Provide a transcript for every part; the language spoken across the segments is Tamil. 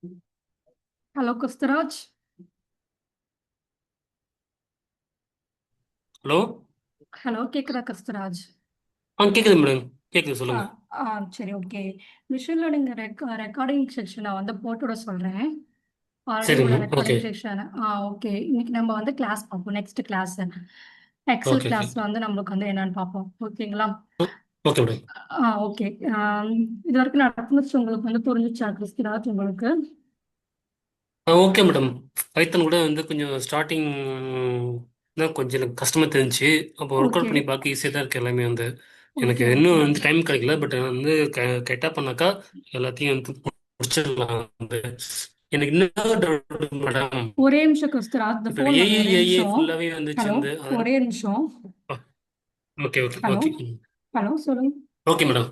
ஹலோ குஸ்தராஜ். ஹலோ. ஹலோ, கேக்குதா குஸ்தராஜ்? கேக்குது மேடம். கேக்குது, ஆ சொல்லுங்க. ஆ சரி, okay. Machine learning recording section நான் வந்து போட்டு விட சொல்கிறேன். ஆல்ரெடி உள்ள சரிங்க. ஓகே. Recording section. ஓகே, இன்னைக்கு நம்ம வந்து கிளாஸ் பார்ப்போம். Next class excel okay. Okay. கிளாஸ்ல வந்து நம்மளுக்கு வந்து என்னன்னு பார்ப்போம். ஓகேங்களா? Okay madam. ஓகே. இது வரைக்கும் நடந்துச்சு உங்களுக்கு வந்து புரிஞ்சுச்சா கிறிஸ்துராஜ் உங்களுக்கு? Okay madam. பைத்தன் கூட வந்து கொஞ்சம் ஸ்டார்டிங் தான் கொஞ்சம் எனக்கு கஷ்டமா தெரிஞ்சுச்சு. அப்போ ஒர்க் அவுட் ஓகே. பண்ணி பார்க்க ஈஸியாக தான் இருக்கு எல்லாமே வந்து. ஓகே. எனக்கு ஓகே. இன்னும் வந்து டைம் கிடைக்கல. பட் வந்து கரெக்டாக பண்ணாக்கா எல்லாத்தையும் வந்து முடிச்சிடலாம் வந்து. எனக்கு இன்னும் டவுட் மேடம். ஒரே நிமிஷம் கிறிஸ்துராஜ், இந்த இப்போ ஃபோன் வந்து ஒரே ஏஐ நிமிஷம். ஃபுல்லாகவே வந்துச்சு ஹலோ, வந்து அதில். ஒரே நிமிஷம். Okay. Okay. Hello. Okay. Hello, சொல்லுங்க. Okay madam.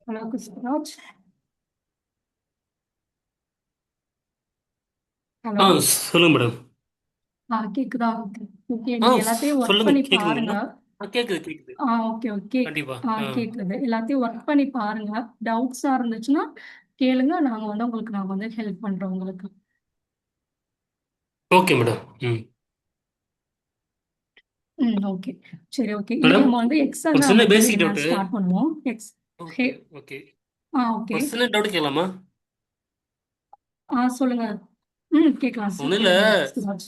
Hello Christuraj. Hello. சொல்லுங்க மேடம். கேக்குதா? ஓகே, ஆ நீங்க எல்லாத்தையும் ஒர்க் சொல்லுங்க, பண்ணி பாருங்க. கேக்குதுங்களா? கேக்குது, கேக்குது. Okay, okay. கண்டிப்பா. கேக்குது. எல்லாத்தையும் ஒர்க் பண்ணி பாருங்க. டவுட்ஸா இருந்துச்சுன்னா கேளுங்க. நாங்க வந்து ஹெல்ப் பண்றோம் உங்களுக்கு. Okay madam. ம். ஓகே. சரி, ஓகே. இன்னைக்கு மேடம், நம்ம வந்து ஒரு எக்ஸல்ல சின்ன நம்மளுக்கு வந்து பேசிக் என்ன டவுட்டு. ஸ்டார்ட் பண்ணுவோம். Hey okay. ஓகே. ஓகே. ஒரு சின்ன டவுட் கேட்கலாமா? சொல்லுங்க. கேட்கலாம் சார், ஒன்றும் இல்லை. கேளுங்க சிராஜ்.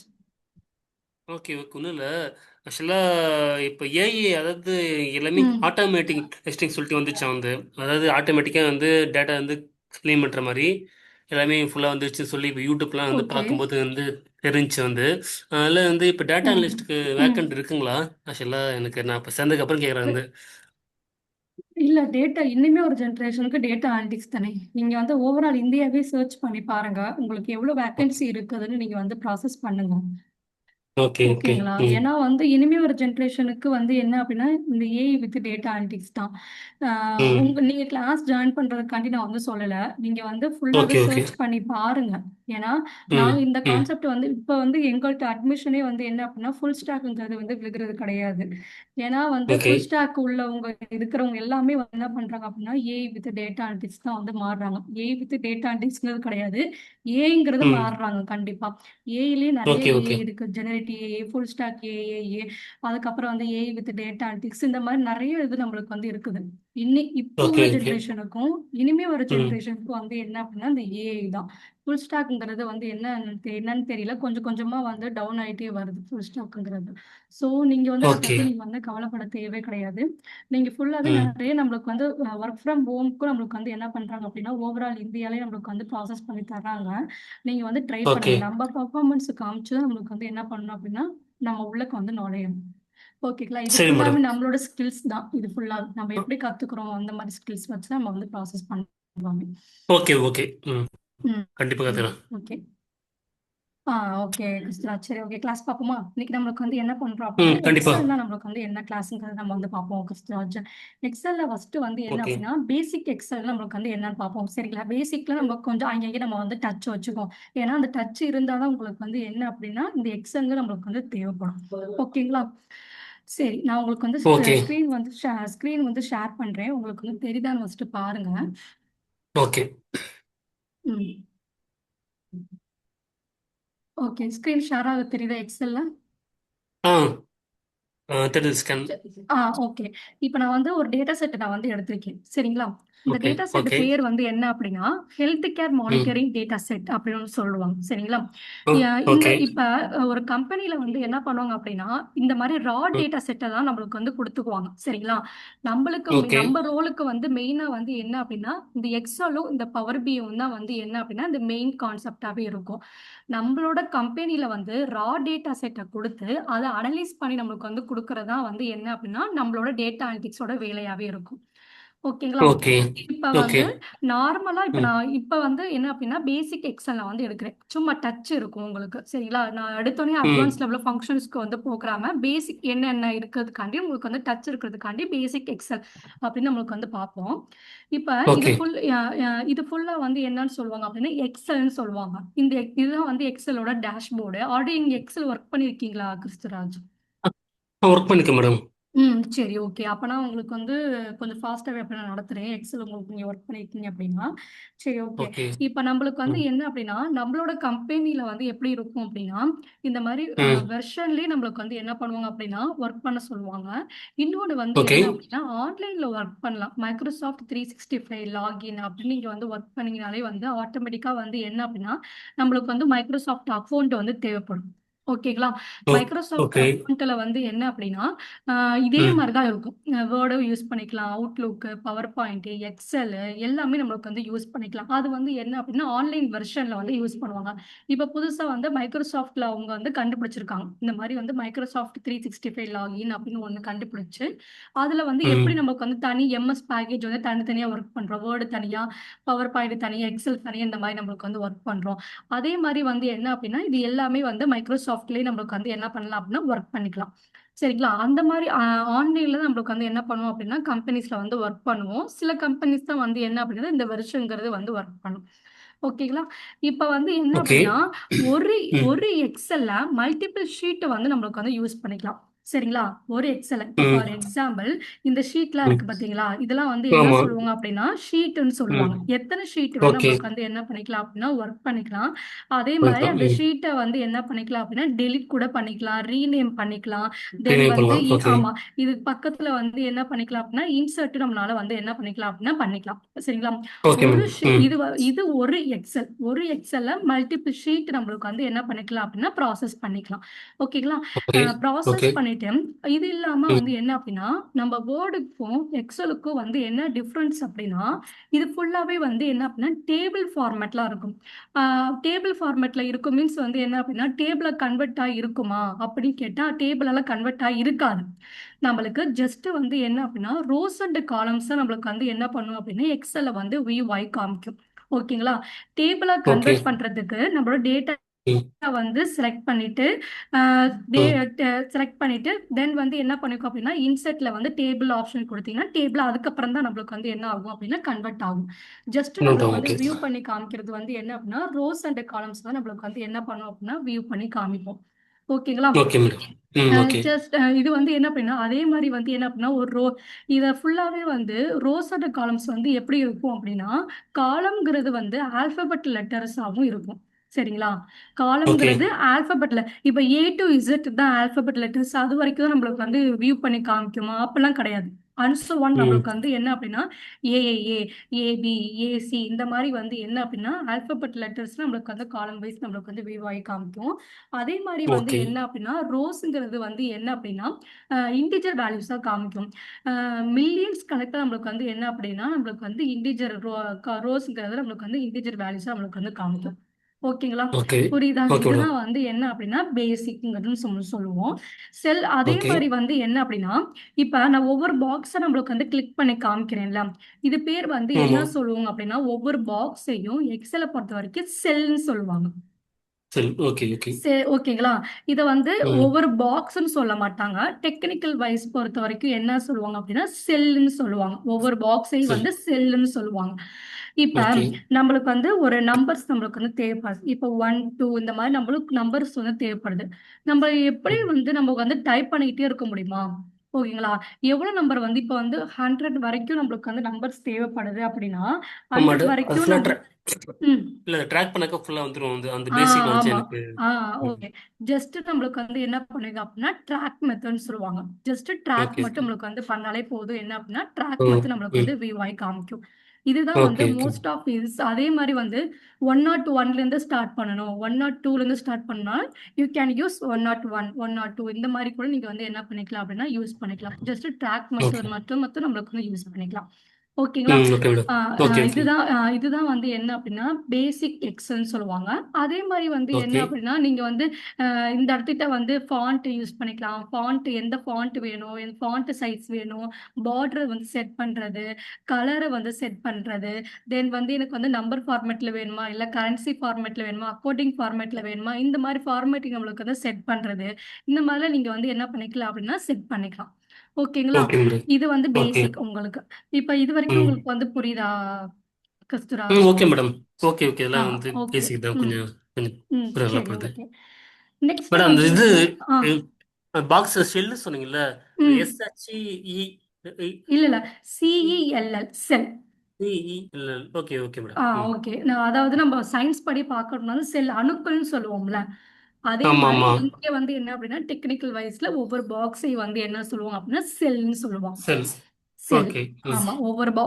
ஓகே. ஓகே. ஒன்றும் இல்லை. ஆக்சுவலாக இப்போ ஏஐ, அதாவது எல்லாமே ம் ஆட்டோமேட்டிக் டெஸ்டிங் சொல்லிட்டு வந்துச்சான் வந்து. அதாவது ஆட்டோமேட்டிக்காக வந்து டேட்டா வந்து க்ளீன் பண்ணுற மாதிரி எல்லாமே ஃபுல்லாக வந்துருச்சுன்னு சொல்லி இப்போ யூடியூப்லாம் வந்து ஓகே. பார்க்கும்போது வந்து தெரிஞ்சுச்சு வந்து. அதில் வந்து இப்போ டேட்டா ம் அனலிஸ்ட்டுக்கு ம் வேக்கண்ட் இருக்குங்களா? ஆக்சுவலாக எனக்கு நான் இப்போ சேர்ந்ததுக்கப்புறம் கேட்குறேன் வந்து. இல்ல, டேட்டா இனிமே ஒரு ஜென்ரேஷனுக்கு டேட்டா அனலிட்டிக்ஸ் தானே. நீங்க வந்து ஓவரால் இந்தியாவே சர்ச் பண்ணி பாருங்க. உங்களுக்கு எவ்வளவு ஓகே. வேகன்சி இருக்குதுன்னு நீங்க வந்து ப்ராசஸ் பண்ணுங்க. ஓகே. ஓகே. ஓகேங்களா? ம். ஏன்னா வந்து இனிமே ஒரு ஜென்ரேஷனுக்கு வந்து என்ன அப்படின்னா இந்த ஏஐ வித் டேட்டா அனலிட்டிக்ஸ் தான். ம். நீங்க கிளாஸ் ஜாயின் பண்றதுக்காண்டி நான் வந்து சொல்லல. நீங்க வந்து ஃபுல்லாவே ஓகே. ஓகே. சர்ச் பண்ணி பாருங்க. ஏன்னா ம். நாங்க இந்த ம். கான்செப்ட் வந்து இப்ப வந்து எங்கள்ட்ட அட்மிஷனே வந்து என்ன அப்படின்னா ஃபுல் ஸ்டாக்ங்கிறது வந்து விழுகிறது கிடையாது. ஏன்னா வந்து ஓகே. ஃபுல் ஸ்டாக் உள்ளவங்க இருக்கிறவங்க எல்லாமே வந்து என்ன பண்றாங்க அப்படின்னா ஏஐ வித் டேட்டா அனலிட்டிக்ஸ் தான் வந்து மாறுறாங்க. ஏஐ வித் டேட்டா அனலிட்டிக்ஸ்ங்கிறது கிடையாது, ஏஐங்கிறது ம். மாறுறாங்க கண்டிப்பா. ஏஐலயே நிறைய ஓகே. AI okay. இருக்கு. Generative AI, full stack AI, அதுக்கப்புறம் வந்து ஏஐ வித் டேட்டா அனலிட்டிக்ஸ், இந்த மாதிரி நிறைய இது நம்மளுக்கு வந்து இருக்குது. இப்போ ஓகே. உள்ள ஓகே. ஜென்ரேஷனுக்கும் இனிமே வர ம். ஜென்ரேஷனுக்கும் வந்து என்ன அப்படின்னா இந்த ஏஐ தான். ஃபுல் ஸ்டாக்ங்கிறது வந்து என்னன்னு தெரியல. கொஞ்சம் கொஞ்சமா வந்து டவுன் ஆயிட்டே வருது ஃபுல் ஸ்டாக்ங்கிறது. ஸோ நீங்க வந்து அதை ஓகே. பத்தி நீங்க வந்து கவலைப்பட தேவை கிடையாது. நீங்க ஃபுல்லாவே ம். நிறைய நம்மளுக்கு வந்து ஒர்க் ஃப்ரம் ஹோம்க்கும் நம்மளுக்கு வந்து என்ன பண்றாங்க அப்படின்னா ஓவரால் இந்தியாலே நம்மளுக்கு வந்து ப்ராசஸ் பண்ணி தர்றாங்க. நீங்க வந்து ட்ரை ஓகே. பண்ணுங்க. நம்ம பர்ஃபார்மன்ஸ் காமிச்சு தான் நம்மளுக்கு வந்து என்ன பண்ணணும் அப்படின்னா நம்ம உள்ளக்கு வந்து நுழையணும். ஓகேங்களா? இது சரி ஃபுல்லாவே மேடம். நம்மளோட ஸ்கில்ஸ் தான். இது ஃபுல்லா நம்ம எப்படி கத்துக்கிறோம் அந்த மாதிரி ஸ்கில்ஸ் வச்சு தான் நம்ம வந்து ப்ராசஸ் பண்ணுவாங்க. ஓகே. ஓகே. ம். ம் கண்டிப்பாக ம் கற்றுக்கலாம். ஓகே. ஓகே கிறிஸ்துராஜ். சரி, ஓகே, கிளாஸ் பார்ப்போமா? இன்னைக்கு நம்மளுக்கு வந்து என்ன பண்றோம் அப்படின்னா ம். கண்டிப்பா. எக்ஸல்னா நம்மளுக்கு வந்து என்ன கிளாஸ்ங்கிறத நம்ம வந்து பார்ப்போம் கிறிஸ்துராஜ். எக்ஸல்ல ஃபர்ஸ்ட் வந்து என்ன ஓகே. அப்படின்னா பேசிக் எக்ஸல் நம்மளுக்கு வந்து என்னன்னு பார்ப்போம். சரிங்களா? பேசிக்ல நம்ம கொஞ்சம் அங்கங்கே நம்ம வந்து டச் வச்சுக்கோம். ஏன்னா அந்த டச் இருந்தாதான் உங்களுக்கு வந்து என்ன அப்படின்னா இந்த எக்ஸல்ங்க நம்மளுக்கு வந்து தேவைப்படும். ஓகேங்களா? சரி, நான் உங்களுக்கு வந்து ஓகே. ஸ்க்ரீன் வந்து ஷேர் பண்றேன். உங்களுக்கு வந்து தெரியுதான்னு ஃபர்ஸ்ட் பாருங்க. ஓகே. ம் ஓகே, ஸ்க்ரீன் ஷேர் ஆக தெரியுதா எக்ஸல்ல? ஆ தெரியுது, ஸ்கேன். ஓகே. இப்ப நான் வந்து ஒரு டேட்டா செட் நான் வந்து எடுத்திருக்கேன். சரிங்களா? இந்த ஓகே. Data set okay. பேர் வந்து என்ன அப்படின்னா, ஹெல்த் கேர் ம். மானிட்டரிங் டேட்டா செட் அப்படின்னு சொல்லுவாங்க. சரிங்களா? ஓ. இந்த ஓகே. இப்ப ஒரு கம்பெனில வந்து என்ன பண்ணுவாங்க அப்படின்னா, இந்த மாரி ம். டேட்டா செட்ட தான் நம்மளுக்கு வந்து குடுத்துக்குவாங்க. சரிங்களா? ஓகே. நம்ம ரோலுக்கு வந்து மெயினா வந்து என்ன அப்படின்னா, இந்த எக்ஸலும், இந்த பவர் பிஐயும் தான் வந்து என்ன அப்படின்னா, இந்த மெயின் கான்செப்ட்டாவே இருக்கும். நம்மளோட கம்பெனில வந்து டேட்டா செட்ட குடுத்து, அத அனலைஸ் பண்ணி நம்மளுக்கு வந்து குடுக்குறது தான் வந்து என்ன அப்படின்னா, நம்மளோட டேட்டா அனலிட்டிக்ஸோட வேலையாவே இருக்கும். ஓகேங்களா? ஓகே இப்ப ஓகே வந்து நார்மலா இப்ப ம் நான் இப்ப வந்து என்ன அப்படின்னா பேசிக் எக்ஸல் நான் வந்து எடுக்கிறேன். சும்மா டச் இருக்கும் உங்களுக்கு. சரிங்களா? நான் எடுத்தோனே அட்வான்ஸ் ம் லெவல் ஃபங்ஷன்ஸ்க்கு வந்து போகாம பேசிக் என்னென்ன இருக்கிறதுக்காண்டி உங்களுக்கு வந்து டச் இருக்கிறதுக்காண்டி பேசிக் எக்ஸல் அப்படின்னு நம்மளுக்கு வந்து பார்ப்போம். இப்ப இது ஓகே ஃபுல் இது ஃபுல்லா வந்து என்னன்னு சொல்லுவாங்க அப்படின்னா எக்ஸல்னு சொல்லுவாங்க. இதுதான் வந்து எக்ஸலோட டேஷ்போர்டு. ஆல்ரெடி நீங்க எக்ஸல் ஒர்க் பண்ணியிருக்கீங்களா கிறிஸ்துராஜ்? ஒர்க் பண்ணிக்க மேடம். சரி, ஓகே. அப்பனா உங்களுக்கு வந்து கொஞ்சம் ஃபாஸ்ட்டாவே அப்ப நான் நடத்துறேன். எக்ஸல் உங்களுக்கு நீங்க ஒர்க் பண்ணியிருக்கீங்க அப்படின்னா. சரி, ஓகே. ஓகே. இப்ப நம்மளுக்கு வந்து ம் என்ன அப்படின்னா, நம்மளோட கம்பெனில வந்து எப்படி இருக்கும் அப்படின்னா, இந்த மாரி ம் வெர்ஷன்லயே நம்மளுக்கு வந்து என்ன பண்ணுவாங்க அப்படின்னா, ஒர்க் பண்ண சொல்லுவாங்க. இன்னொன்னு வந்து ஓகே. என்ன அப்படின்னா, ஆன்லைன்ல ஒர்க் பண்ணலாம். மைக்ரோசாஃப்ட் 365 லாகின் அப்படின்னு நீங்க வந்து ஒர்க் பண்ணீங்கனாலே வந்து ஆட்டோமேட்டிக்கா வந்து என்ன அப்படின்னா, நம்மளுக்கு வந்து மைக்ரோசாஃப்ட் அக்கவுண்ட் வந்து தேவைப்படும். ஓகேங்களா? ஓ மைக்ரோசாஃப்ட் ஓகே. அக்கவுண்ட்ல வந்து என்ன அப்படின்னா, இதே ம் மாதிரி தான் இருக்கும். வேர்டும் யூஸ் பண்ணிக்கலாம், அவுட்லுக், பவர் பாயிண்ட், எக்ஸல் எல்லாமே நம்மளுக்கு வந்து யூஸ் பண்ணிக்கலாம். அது வந்து என்ன அப்படின்னா ஆன்லைன் வெர்ஷன்ல வந்து யூஸ் பண்ணுவாங்க. இப்ப புதுசா வந்து மைக்ரோசாஃப்ட்ல அவங்க வந்து கண்டுபிடிச்சிருக்காங்க. இந்த மாதிரி வந்து மைக்ரோசாஃப்ட் 365 லாகின் அப்படின்னு ஒண்ணு கண்டுபிடிச்சு, அதுல வந்து எப்படி ம் நமக்கு வந்து தனி எம்எஸ் பேக்கேஜ் வந்து தனித்தனியா ஒர்க் பண்றோம். வேர்டு தனியா, பவர் பாயிண்ட் தனியா, எக்ஸல் தனியா இந்த மாதிரி நம்மளுக்கு வந்து ஒர்க் பண்றோம். அதே மாதிரி வந்து என்ன அப்படின்னா இது எல்லாமே வந்து மைக்ரோசாஃப்ட்லயே நம்மளுக்கு வந்து என்ன பண்ணலாம் அப்படின்னா ஒர்க் பண்ணிக்கலாம். சரிங்களா? அந்த மாரி ஆன்லைன்ல தான் நம்மளுக்கு வந்து என்ன பண்ணுவோம் அப்டின்னா, கம்பெனிஸ்ல வந்து ஒர்க் பண்ணுவோம். சில கம்பெனிஸ் தான் வந்து என்ன அப்டின்னா, இந்த வெர்ஷன்ங்கிறது வந்து ஒர்க் பண்ணும். ஓகேங்களா? இப்ப வந்து என்ன ஓகே. அப்டின்னா, ஒரு ம் ஒரு எக்ஸல்ல மல்டிபிள் ஷீட் வந்து நம்மளுக்கு வந்து யூஸ் பண்ணிக்கலாம். சரிங்களா? ஒரு எக்ஸல்ல இப்ப ம் ஃபார் எக்ஸாம்பிள் இந்த ஷீட்லாம் ம் இருக்கு பார்த்தீங்களா? இதெல்லாம் வந்து என்ன ஆமா. சொல்லுவாங்க அப்டின்னா, ஷீட்டுன்னு ம் சொல்லுவாங்க. எத்தன ஷீட் வேணா ஓகே. நம்மளுக்கு வந்து என்ன பண்ணிக்கலாம் அப்டின்னா, ஒர்க் பண்ணிக்கலாம். அதே மாரி பண்ணிக்கலாம். அந்த ம் ஷீட்ட வந்து என்ன பண்ணிக்கலாம் அப்டின்னா, டெலீட் கூட பண்ணிக்கலாம், ரீநேம் பண்ணிக்கலாம். தென் ரீநேம் வந்து பண்ணலாம். ஓகே. ஆமா. இது பக்கத்துல வந்து என்ன பண்ணிக்கலாம் அப்படின்னா, இன்சர்ட் நம்மளால வந்து என்ன பண்ணிக்கலாம் அப்படின்னா பண்ணிக்கலாம். சரிங்களா? ஓகே ஒரு மேம். ஷீ ம் இது ஒரு எக்ஸல். ஒரு எக்ஸல்ல மல்டிபிள் ஷீட் நம்மளுக்கு வந்து என்ன பண்ணிக்கலாம் அப்படின்னா, ப்ராசஸ் பண்ணிக்கலாம். ஓகேங்களா? ஓகே. Process okay. பண்ணிட்டு, இது இல்லாம ம் வந்து என்ன அப்படின்னா, நம்ம வேர்டுக்கும், எக்ஸலுக்கும் வந்து என்ன டிஃபரன்ஸ் அப்படின்னா, இது ஃபுல்லாவே வந்து என்ன அப்படின்னா, டேபிள் ஃபார்மேட்ல இருக்கும். டேபிள் ஃபார்மேட்ல இருக்கும் மீன்ஸ் வந்து என்ன அப்படின்னா, டேபிள கன்வெர்ட் இருக்குமா? அப்படின்னு கேட்டா, டேபிள் எல்லாம் கன்வெர்ட் இருக்காது. நம்மளுக்கு ஜஸ்ட் வந்து என்ன அப்படின்னா, ரோஸ் அண்ட் காலம்ஸ் நம்மளுக்கு வந்து என்ன பண்ணும் அப்படின்னா, எக்ஸல்ல வந்து வியூ ஆயி காமிக்கும். ஓகேங்களா? டேபிளா ஓகே. கன்வெர்ட் பண்றதுக்கு நம்மளோட டேட்டா ம் வந்து செலக்ட் பண்ணிட்டு ம் செலக்ட் பண்ணிட்டு தென் வந்து என்ன பண்ணிருக்கோம் அப்படின்னா இன்செர்ட்ல வந்து டேபிள் ஆப்ஷன் கொடுத்தீங்கன்னா டேபிள் அதுக்கப்புறம் தான் நம்மளுக்கு வந்து என்ன ஆகும் அப்படின்னா கன்வெர்ட் ஆகும். ஜஸ்ட் நம்மளுக்கு வந்து ஓகே. வியூ பண்ணி காமிக்கிறது வந்து என்ன அப்படின்னா ரோஸ் அண்ட் காலம்ஸ் தான் நம்மளுக்கு வந்து என்ன பண்ணும் அப்படின்னா வியூ பண்ணி காமிப்போம். ஓகேங்களா? Okay madam. ஓகே. ஜஸ்ட் இது வந்து என்ன அப்படின்னா அதே மாதிரி வந்து என்ன அப்படின்னா ஒரு இதை ஃபுல்லாவே வந்து ரோஸ் அண்ட் காலம்ஸ் வந்து எப்படி இருக்கும் அப்படின்னா காலம்ங்கிறது வந்து ஆல்பபெட் லெட்டர்ஸாகவும் இருக்கும். சரிங்களா? ஓகே. காலம்ங்கிறது ஆல்பபெட்ல இப்ப ஏ டு இசட் தான் ஆல்பபெட் லெட்டர்ஸ் அது வரைக்கும் தான் நம்மளுக்கு வந்து வியூ பண்ணி காமிக்குமா அப்பெல்லாம் கிடையாது. அன்சோ ஒன் ம் நம்மளுக்கு வந்து என்ன அப்படின்னா ஏஏஏ, ஏபி, ஏசி இந்த மாதிரி வந்து என்ன அப்படின்னா ஆல்பபெட் லெட்டர்ஸ் நம்மளுக்கு வந்து காலம் வைஸ் நம்மளுக்கு வந்து வியூ ஆகி காமிக்கும். அதே மாதிரி வந்து ஓகே. என்ன அப்படின்னா ரோஸ்ங்கிறது வந்து என்ன அப்படின்னா இன்டிஜர் வேல்யூஸா காமிக்கும். மில்லியன்ஸ் கணக்கில் நம்மளுக்கு வந்து என்ன அப்படின்னா நம்மளுக்கு வந்து இன்டிஜர் ரோஸ்ங்கிறது நம்மளுக்கு வந்து இன்டிஜர் வேல்யூஸா நம்மளுக்கு வந்து காமிக்கும். ஓகேங்களா? ஓகே. புரியுதா? Okay madam. இதுதான் வந்து என்ன அப்படின்னா பேசிக்ங்கிறதுன்னு சொல்லுவோம். அதே ஓகே. மாதிரி வந்து என்ன அப்படின்னா இப்ப நான் ஒவ்வொரு பாக்ஸை நம்மளுக்கு வந்து கிளிக் பண்ணி காமிக்கிறேன்ல இது பேர் வந்து ஆமா. என்ன சொல்லுவோம் அப்படின்னா ஒவ்வொரு பாக்ஸையும் எக்ஸலை பொறுத்த வரைக்கும் செல்னு சொல்லுவாங்க. சரி. ஓகே. ஓகே. ஓகேங்களா? இத வந்து ம் ஒவ்வொரு பாக்ஸ்ன்னு சொல்ல மாட்டாங்க. டெக்னிக்கல் வைஸ் பொறுத்த வரைக்கும் என்ன சொல்லுவாங்க அப்படின்னா, செல்லுன்னு சொல்லுவாங்க. ஒவ்வொரு பாக்ஸையும் சரி. வந்து செல்லுன்னு சொல்லுவாங்க. இப்ப ஓகே. நம்மளுக்கு வந்து ஒரு நம்பர்ஸ் நம்மளுக்கு வந்து தேவைப்படுது. இப்ப 1, 2 இந்த மாரி நம்மளுக்கு நம்பர்ஸ் வந்து தேவைப்படுது. நம்ம எப்படி ம் வந்து நம்ம வந்து டைப் பண்ணிக்கிட்டே இருக்க முடியுமா? ஓகேங்களா? எவ்வளவு நம்பர் வந்து இப்ப வந்து 100 வரைக்கும் நம்மளுக்கு வந்து நம்பர்ஸ் தேவைப்படுது அப்படின்னா, ஆமா. 100 அது வரைக்கும் ஃபுல்லா நம்ம ம். இல்ல ட்ராக் பண்ணாக்க ஃபுல்லா வந்துரும். அந்த ஆ, பேசிக் நாலேட்ஜ் ஆமா. எனக்கு. ஆ, ம் ஓகே. ஜஸ்ட் நம்மளுக்கு வந்து என்ன பண்ணுங்க அப்படின்னா, ட்ராக் மெத்தட்ன்னு சொல்லுவாங்க. Just track okay. மட்டும் நம்மளுக்கு வந்து பண்ணாலே போதும். என்ன அப்படின்னா, ட்ராக் ம் மட்டும் நம்மளுக்கு ம் வந்து வியூ ஆயி காமிக்கும். இதுதான் வந்து okay. Okay. Most of is அதே மாரி வந்து 101ல இருந்து ஸ்டார்ட் பண்ணணும். 102ல இருந்து ஸ்டார்ட் பண்ணா, யூ கேன் யூஸ் 101, 102 இந்த மாரி கூட நீங்க வந்து என்ன பண்ணிக்கலாம் அப்படின்னா, யூஸ் பண்ணிக்கலாம். Just track okay. மெத்தட் மட்டும் மட்டும் நம்மளுக்கு வந்து யூஸ் பண்ணிக்கலாம். ஓகேங்களா? Okay madam. ஆ, ஓகே ஓகே இதுதான் வந்து என்ன அப்படின்னா பேசிக் எக்ஸல்னு சொல்லுவாங்க. அதே மாதிரி வந்து என்ன ஓகே அப்படின்னா நீங்க வந்து இந்த இடத்துக்கிட்ட வந்து ஃபாண்ட் யூஸ் பண்ணிக்கலாம். ஃபாண்ட் எந்த ஃபாண்ட் வேணும், எந்த ஃபாண்ட் சைஸ் வேணும், பார்டர் வந்து செட் பண்றது, கலரை வந்து செட் பண்றது, தென் வந்து எனக்கு வந்து நம்பர் ஃபார்மேட்ல வேணுமா, இல்ல கரன்சி ஃபார்மேட்ல வேணுமா, அக்கோர்டிங் ஃபார்மேட்ல வேணுமா, இந்த மாதிரி ஃபார்மேட்டிங் நம்மளுக்கு வந்து செட் பண்றது, இந்த மாதிரிலாம் நீங்க வந்து என்ன பண்ணிக்கலாம் அப்படின்னா செட் பண்ணிக்கலாம். ஓகேங்களா? Okay madam. இது வந்து ஓகே. பேசிக் உங்களுக்கு. இப்ப இது வரைக்கும் ம் உங்களுக்கு வந்து புரியுதா ம் Kasturaj? Okay madam. Okay okay ஆ, இதெல்லாம் வந்து ஓகே. பேசிக் தான், ம், கொஞ்சம் கொஞ்சம் ம். புரிய நல்லா சரி, புரியுது. ஓகே. நெக்ஸ்ட் மேடம் அந்த வந்து இது ஆ, பாக்ஸ் ஷெல்லு சொன்னீங்கல்ல, ம். எஸ்ஹெச்இ இல்ல, இல்ல. CELL cell. C E L L. Okay okay madam. ஆ, ம். ஓகே. அதாவது நம்ம சயின்ஸ் படி பார்க்கணும்னால செல் அணுக்கள்னு சொல்லுவோம்ல. அதே ஆமா மாதிரி ஆமா. இங்க வந்து என்ன அப்படின்னா டெக்னிக்கல் வைஸ்ல ஒவ்வொரு பாக்ஸையும் வந்து என்ன சொல்லுவாங்க அப்படின்னா செல்னு சொல்லுவாங்க. செல்ஸ். செல். ஓகே. ம். ஆமா.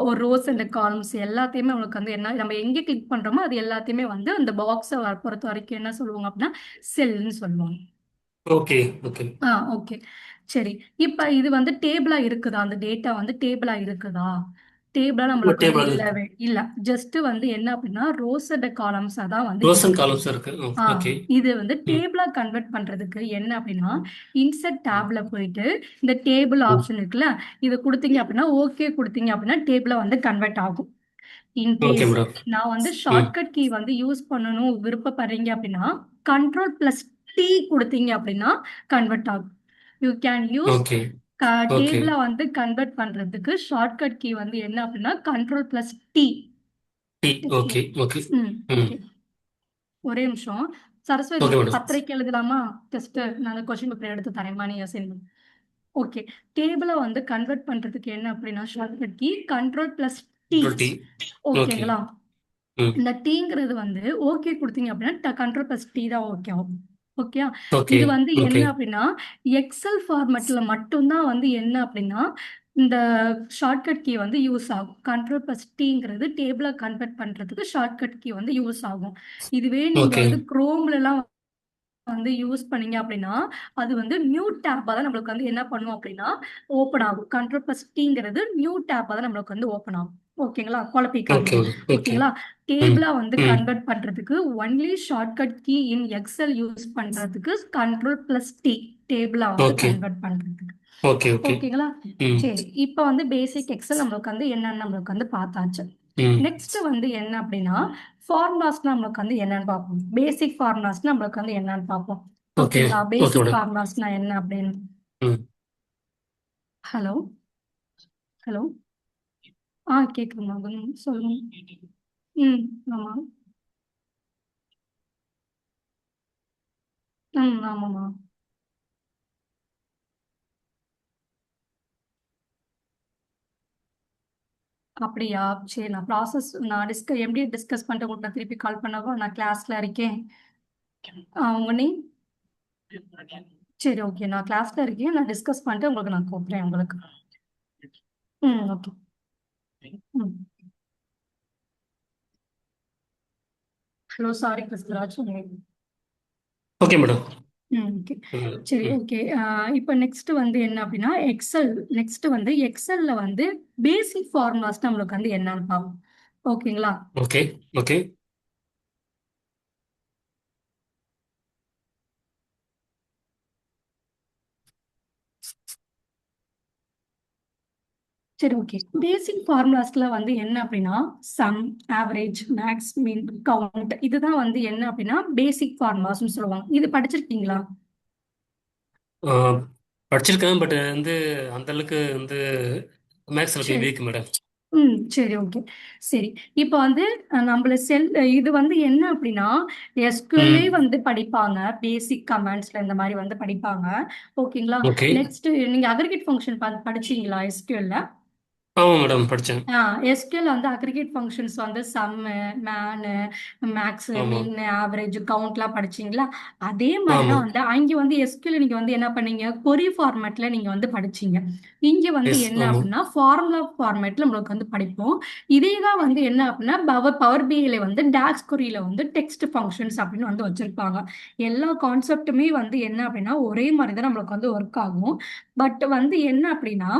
ஒரு ரோஸ் அண்ட் காலம்ஸ் எல்லாத்தையுமே உங்களுக்கு வந்து என்ன நம்ம எங்க கிளிக் பண்றோமோ அது எல்லாத்தையுமே வந்து அந்த பாக்ஸை பொறுத்த வரைக்கும் என்ன சொல்லுவாங்க அப்படின்னா செல்னு சொல்லுவாங்க. Okay okay. ஓகே. சரி. இப்ப இது வந்து டேபிளா இருக்குதா? அந்த டேட்டா வந்து டேபிளா இருக்குதா? டேபிளா நம்மளுக்கு வந்து டேபிள் இல்லவே இல்ல. ஜஸ்ட் வந்து என்ன அப்படின்னா ரோஸ் அண்ட் காலம்ஸா தான் வந்து ரோஸ் அண்ட் இருக்கு. காலம்ஸ் இருக்கு. ஆ ஓகே. இது வந்து ம் டேபிளா கன்வெர்ட் பண்றதுக்கு என்ன அப்படின்னா இன்சர்ட் டேப்ல போயிட்டு இந்த டேபிள் ம். ஆப்ஷன் இருக்குல்ல, இது கொடுத்தீங்க அப்படின்னா ஓகே கொடுத்தீங்க அப்படின்னா டேபிளா வந்து கன்வெர்ட் ஆகும். Okay in case madam. நான் வந்து ம் ஷார்ட்கட் கீ வந்து யூஸ் பண்ணணும் விருப்பப்படுறீங்க அப்படின்னா Ctrl+T கொடுத்தீங்க அப்படின்னா கன்வெர்ட் ஆகும். You can use okay okay. டேபிளை வந்து கன்வெர்ட் பண்றதுக்கு ஷார்ட்கட் கீ வந்து என்ன அப்படின்னா Ctrl+T. T. Okay. Okay okay. ம், ம் ஓகே. ஒரே நிமிஷம். Saraswathi okay madam. பத்திரிக்கை எழுதலாமா? டெஸ்ட் நான் கொஸ்டின் பேப்பர் எடுத்து தரேன் மணி அசைன்மெண்ட். ஓகே. டேபிளை வந்து கன்வெர்ட் பண்றதுக்கு என்ன அப்படின்னா shortcut key Ctrl+T. T. Okay. ஓகேங்களா? ம் இந்த டீங்கிறது வந்து ஓகே கொடுத்தீங்க அப்படின்னா Ctrl+T தான் ஓகே ஆகும். ஓகே. ஓகே இது வந்து என்ன ஓகே. அப்படின்னா எக்ஸல் ஃபார்மேட்ல மட்டும்தான் வந்து என்ன அப்படின்னா இந்த ஷார்ட்கட் கீ வந்து யூஸ் ஆகும். Ctrl+Tங்கிறது டேபிளை கன்வெர்ட் பண்றதுக்கு ஷார்ட்கட் கீ வந்து யூஸ் ஆகும். இதுவே நீங்க ஓகே வந்து குரோம்ல எல்லாம் வந்து யூஸ் பண்ணீங்க அப்படின்னா அது வந்து நியூ டேப்பா தான் நம்மளுக்கு வந்து என்ன பண்ணும் அப்படின்னா ஓப்பன் ஆகும். Ctrl+Tங்கிறது நியூ டேப்பா தான் நம்மளுக்கு வந்து ஓப்பன் ஆகும். ஓகேங்களா? ஓகே குழப்பிக்காதீங்க. ஓகே. ஓகேங்களா? ம் டேபிளா வந்து ம் கன்வெர்ட் பண்றதுக்கு ஒன்லி ஷார்ட்கட் கீ இன் எக்ஸல் யூஸ் பண்றதுக்கு Ctrl+T டேபிளா வந்து ஓகே கன்வெர்ட் பண்றதுக்கு. Okay okay. ஓகேங்களா? ம் சரி. இப்ப வந்து பேசிக் எக்ஸல் நம்மளுக்கு வந்து என்னன்னு நம்மளுக்கு வந்து பார்த்தாச்சு. ம் நெக்ஸ்ட் வந்து என்ன அப்படின்னா ஃபார்முலாஸ் நம்மளுக்கு வந்து என்னன்னு பார்ப்போம். பேசிக் ஃபார்முலாஸ் நம்மளுக்கு வந்து என்னன்னு பார்ப்போம். ஓகே ஓகேங்களா? Okay basic madam. ஃபார்முலாஸ்னா என்ன அப்படின்னு. ம் ஹலோ, ஹலோ. கேக்குதுமா? சொல்லுங்க. ம், ஆமா. ம், ஆமாமா. அப்படியா? சரி, நான் எப்படி டிஸ்கஸ் பண்ணிட்டு உங்களுக்கு நான் திருப்பி கால் பண்ணவா? நான் கிளாஸ்ல இருக்கேன். உங்க நேம்? சரி, ஓகே. நான் கிளாஸ்ல இருக்கேன். நான் டிஸ்கஸ் பண்ணிட்டு உங்களுக்கு நான் கூப்பிடுறேன் உங்களுக்கு. ம், ஓகே. ம். Hello, sorry Christuraj. Okay madam. ம், ஓகே. ம் சரி, ம் ஓகே. இப்போ நெக்ஸ்ட் வந்து என்ன அப்படின்னா நெக்ஸ்ட் வந்து எக்ஸல்ல வந்து பேசிக் ஃபார்முலாஸ் நம்மளுக்கு வந்து என்னன்னு பார்ப்போம். ஓகேங்களா? Okay okay. சரி, ஓகே. பேசிக் ஃபார்முலாஸ்ல வந்து என்ன அப்படின்னா சம், ஆவரேஜ், மேக்ஸ், மீன், கவுண்ட் இதுதான் வந்து என்ன அப்படின்னா பேசிக் ஃபார்முலாஸ்னு சொல்லுவாங்க. இது படிச்சிருக்கீங்களா? ஆ, படிச்சிருக்கேன். பட் வந்து அந்த அளவுக்கு வந்து மேக்ஸ்ல கொஞ்சம் சரி. Week madam. ம், சரி, ஓகே. சரி. இப்போ வந்து நம்மள இது வந்து என்ன அப்படின்னா எஸ்கியூஎல்லே ம் வந்து படிப்பாங்க. பேசிக் கமாண்ட்ஸ்ல இந்த மாதிரி வந்து படிப்பாங்க. ஓகேங்களா? ஓகே. நெக்ஸ்ட் நீங்க அக்ரிகேட் ஃபங்க்ஷன் படிச்சீங்களா எஸ்கியூஎல்ல? ஆமாம் மேடம் படித்தேன். எஸ்கியூஎல் வந்து அக்ரிகேட் ஃபங்க்ஷன்ஸ் வந்து சம்மு, மேனு, மேக்ஸ், ஆமாம் மின், ஆவரேஜ், கவுண்ட்லாம் படிச்சீங்களா? அதே மாதிரி தான் ஆமாம். வந்து அங்கே வந்து எஸ்கியூஎல் நீங்க வந்து என்ன பண்ணீங்க கொரி ஃபார்மேட்ல நீங்க வந்து படிச்சீங்க. இங்க வந்து எஸ் என்ன ஆமாம். அப்படின்னா ஃபார்முலா ஃபார்மேட்ல நம்மளுக்கு வந்து படிப்போம். இதே தான் வந்து என்ன அப்படின்னா பவர் பிஐல வந்து டாக்ஸ் கொரியில வந்து டெக்ஸ்ட் ஃபங்க்ஷன்ஸ் அப்படின்னு வந்து வச்சிருப்பாங்க. எல்லா கான்செப்ட்டுமே வந்து என்ன அப்படின்னா ஒரே மாதிரி தான் நம்மளுக்கு வந்து ஒர்க் ஆகும். பட் வந்து என்ன அப்படின்னா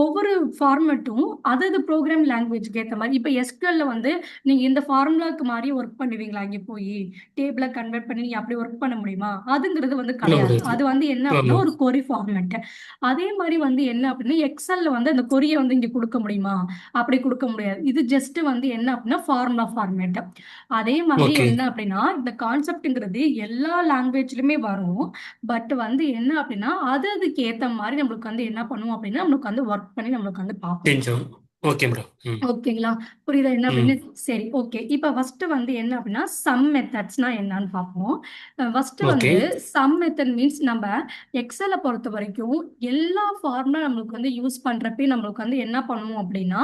ஒவ்வொரு ஃபார்மேட்டும் வரைக்கும் அதாவது ப்ரோக்ராம் லாங்குவேஜ்க்கு ஏற்ற மாதிரி இப்போ எஸ்கியூஎல்ல வந்து நீங்க இந்த ஃபார்முலாக்கு மாதிரி ஒர்க் பண்ணுவீங்களா இங்கே போய் டேபிளை கன்வெர்ட் பண்ணி நீங்க அப்படி ஒர்க் பண்ண முடியுமா அதுங்கிறது வந்து பண்ண கிடையாது. முடியாது. அது வந்து என்ன அப்படின்னா ஆமா. ஒரு கொரி ஃபார்மேட். அதே மாதிரி வந்து என்ன அப்படின்னா எக்ஸல்ல வந்து அந்த கொரியை வந்து இங்க கொடுக்க முடியுமா அப்படி கொடுக்க முடியாது. இது ஜஸ்ட் வந்து என்ன அப்படின்னா ஃபார்முலா ஃபார்மேட். அதே மாதிரி ஓகே. என்ன அப்படின்னா இந்த கான்செப்ட்ங்கிறது எல்லா லாங்குவேஜ்லயுமே வரும். பட் வந்து என்ன அப்படின்னா அதுக்கு ஏத்த மாதிரி நம்மளுக்கு வந்து என்ன பண்ணுவோம் அப்படின்னா நம்மளுக்கு வந்து ஒர்க் பண்ணி நம்மளுக்கு வந்து பார்ப்போம். செஞ்சோம். Okay madam. ம். ஓகேங்களா? புரியுதா என்ன ம். அப்படின்னு? சரி, ஓகே. இப்ப ஃபர்ஸ்ட் வந்து என்ன அப்படின்னா சம் மெத்தட்ஸ்னா என்னன்னு பார்ப்போம். First okay. வந்து சம் மெத்தட் மீன்ஸ் நம்ம எக்ஸலை பொறுத்த வரைக்கும் எல்லா ஃபார்முலா நம்மளுக்கு வந்து யூஸ் பண்றப்ப நம்மளுக்கு வந்து என்ன பண்ணுவோம் அப்படின்னா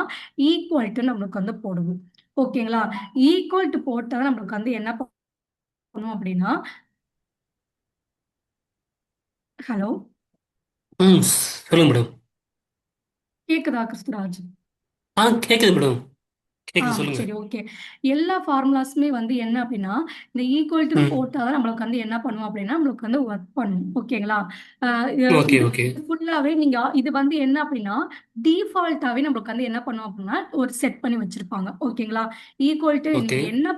ஈக்குவல் டு நம்மளுக்கு வந்து போடுவோம். ஓகேங்களா? ஈக்குவல் டு போட்டா நம்மளுக்கு வந்து என்ன பண்ணுவோம் அப்படின்னா ஹலோ ம். சொல்லுங்க மேடம். கேக்குதா கிறிஸ்துராஜ்? கேக்குது மேடம். கேக்குது, சொல்லுங்க. சரி, ஓகே. எல்லா ஃபார்முலாஸுமே வந்து என்ன அப்படின்னா இந்த ஈக்குவல் டு ம். போட்டா தான் நம்மளுக்கு வந்து என்ன பண்ணுவோம் அப்படின்னா நம்மளுக்கு வந்து ஒர்க் பண்ணும். ஓகேங்களா? ஓகே, இது ஓகே. ஃபுல்லாவே நீங்க இது வந்து என்ன அப்படின்னா டிஃபால்ட்டாவே நம்மளுக்கு வந்து என்ன பண்ணுவோம் அப்படின்னா ஒரு செட் பண்ணி வச்சிருப்பாங்க. ஓகேங்களா? Equal to okay. நீங்க என்ன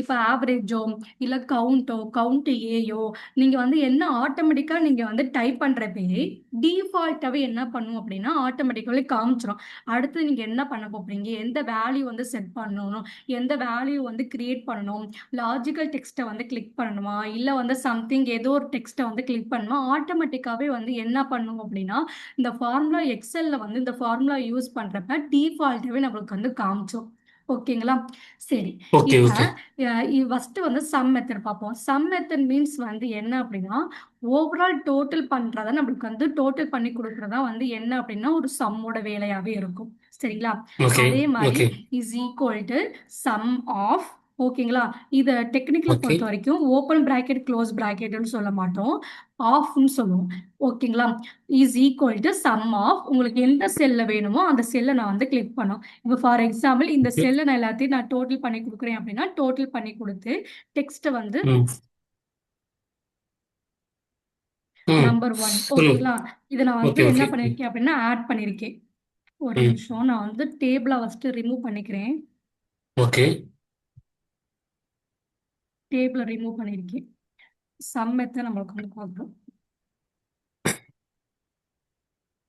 இப்ப ஆவரேஜோ இல்ல கவுண்ட் ஏயோ நீங்க வந்து என்ன ஆட்டோமேட்டிக்கா நீங்க வந்து டைப் பண்றப்பயே டிஃபால்ட்டாவே என்ன பண்ணும் அப்படின்னா ஆட்டோமேட்டிக்காவே காமிச்சிடும். அடுத்து நீங்க என்ன பண்ண போறீங்க எந்த வேல்யூ வந்து செட் பண்ணணும் எந்த வேல்யூ வந்து கிரியேட் பண்ணணும் லாஜிக்கல் டெக்ஸ்ட்டை வந்து கிளிக் பண்ணணுமா இல்ல வந்து சம்திங் ஏதோ ஒரு டெக்ஸ்ட்டை வந்து கிளிக் பண்ணணுமா ஆட்டோமேட்டிக்காவே வந்து என்ன பண்ணும் அப்படின்னா இந்த ஃபார்முலா எக்ஸல்ல வந்து இந்த ஃபார்முலா யூஸ் பண்றப்ப டிஃபால்ட்டாவே நம்மளுக்கு வந்து காமிச்சோம். ஓகேங்களா? சரி, ஓகே, இப்ப ஓகே. ஃபர்ஸ்ட் வந்து சம் மெத்தட் பார்ப்போம். சம் மெத்தட் மீன்ஸ் வந்து என்ன அப்படின்னா ஓவரால் டோட்டல் பண்றதா நம்மளுக்கு வந்து டோட்டல் பண்ணி கொடுக்கறதா வந்து என்ன அப்படின்னா ஒரு சம்மோட வேலையாவே இருக்கும். சரிங்களா? ஓகே, அதே மாதிரி okay, is equal to sum of. ஓகேங்களா? இத டெக்னிக்கல் ஓகே. பொறுத்த வரைக்கும் ஓப்பன் பிராக்கெட் க்ளோஸ் பிராக்கெட்னு சொல்ல மாட்டோம், ஆஃப்னு சொல்லுவோம். ஓகேங்களா? Is equal to sum of உங்களுக்கு எந்த செல்ல வேணுமோ அந்த செல்லை நான் வந்து கிளிக் பண்ணும். இப்போ ஃபார் எக்ஸாம்பிள் இந்த ஓகே. செல்லை நான் எல்லாத்தையும் நான் டோட்டல் பண்ணி கொடுக்குறேன் அப்படின்னா டோட்டல் பண்ணி கொடுத்து டெக்ஸ்ட்டை வந்து ம். ம். நம்பர் 1. சொல்லுங்க. ஓகேங்களா? இதை நான் வந்து ஓகே, என்ன ஓகே. ம். பண்ணிருக்கேன் அப்படின்னா ஆட் பண்ணிருக்கேன். ஒரு ம். நிமிஷம் நான் வந்து டேபிளை ஃபர்ஸ்ட் ரிமூவ் பண்ணிக்கிறேன். ஓகே. டேபிளை ரிமூவ் பண்ணிருக்கேன். சம் மெத்தட் நம்மளுக்கு வந்து பார்க்கணும்.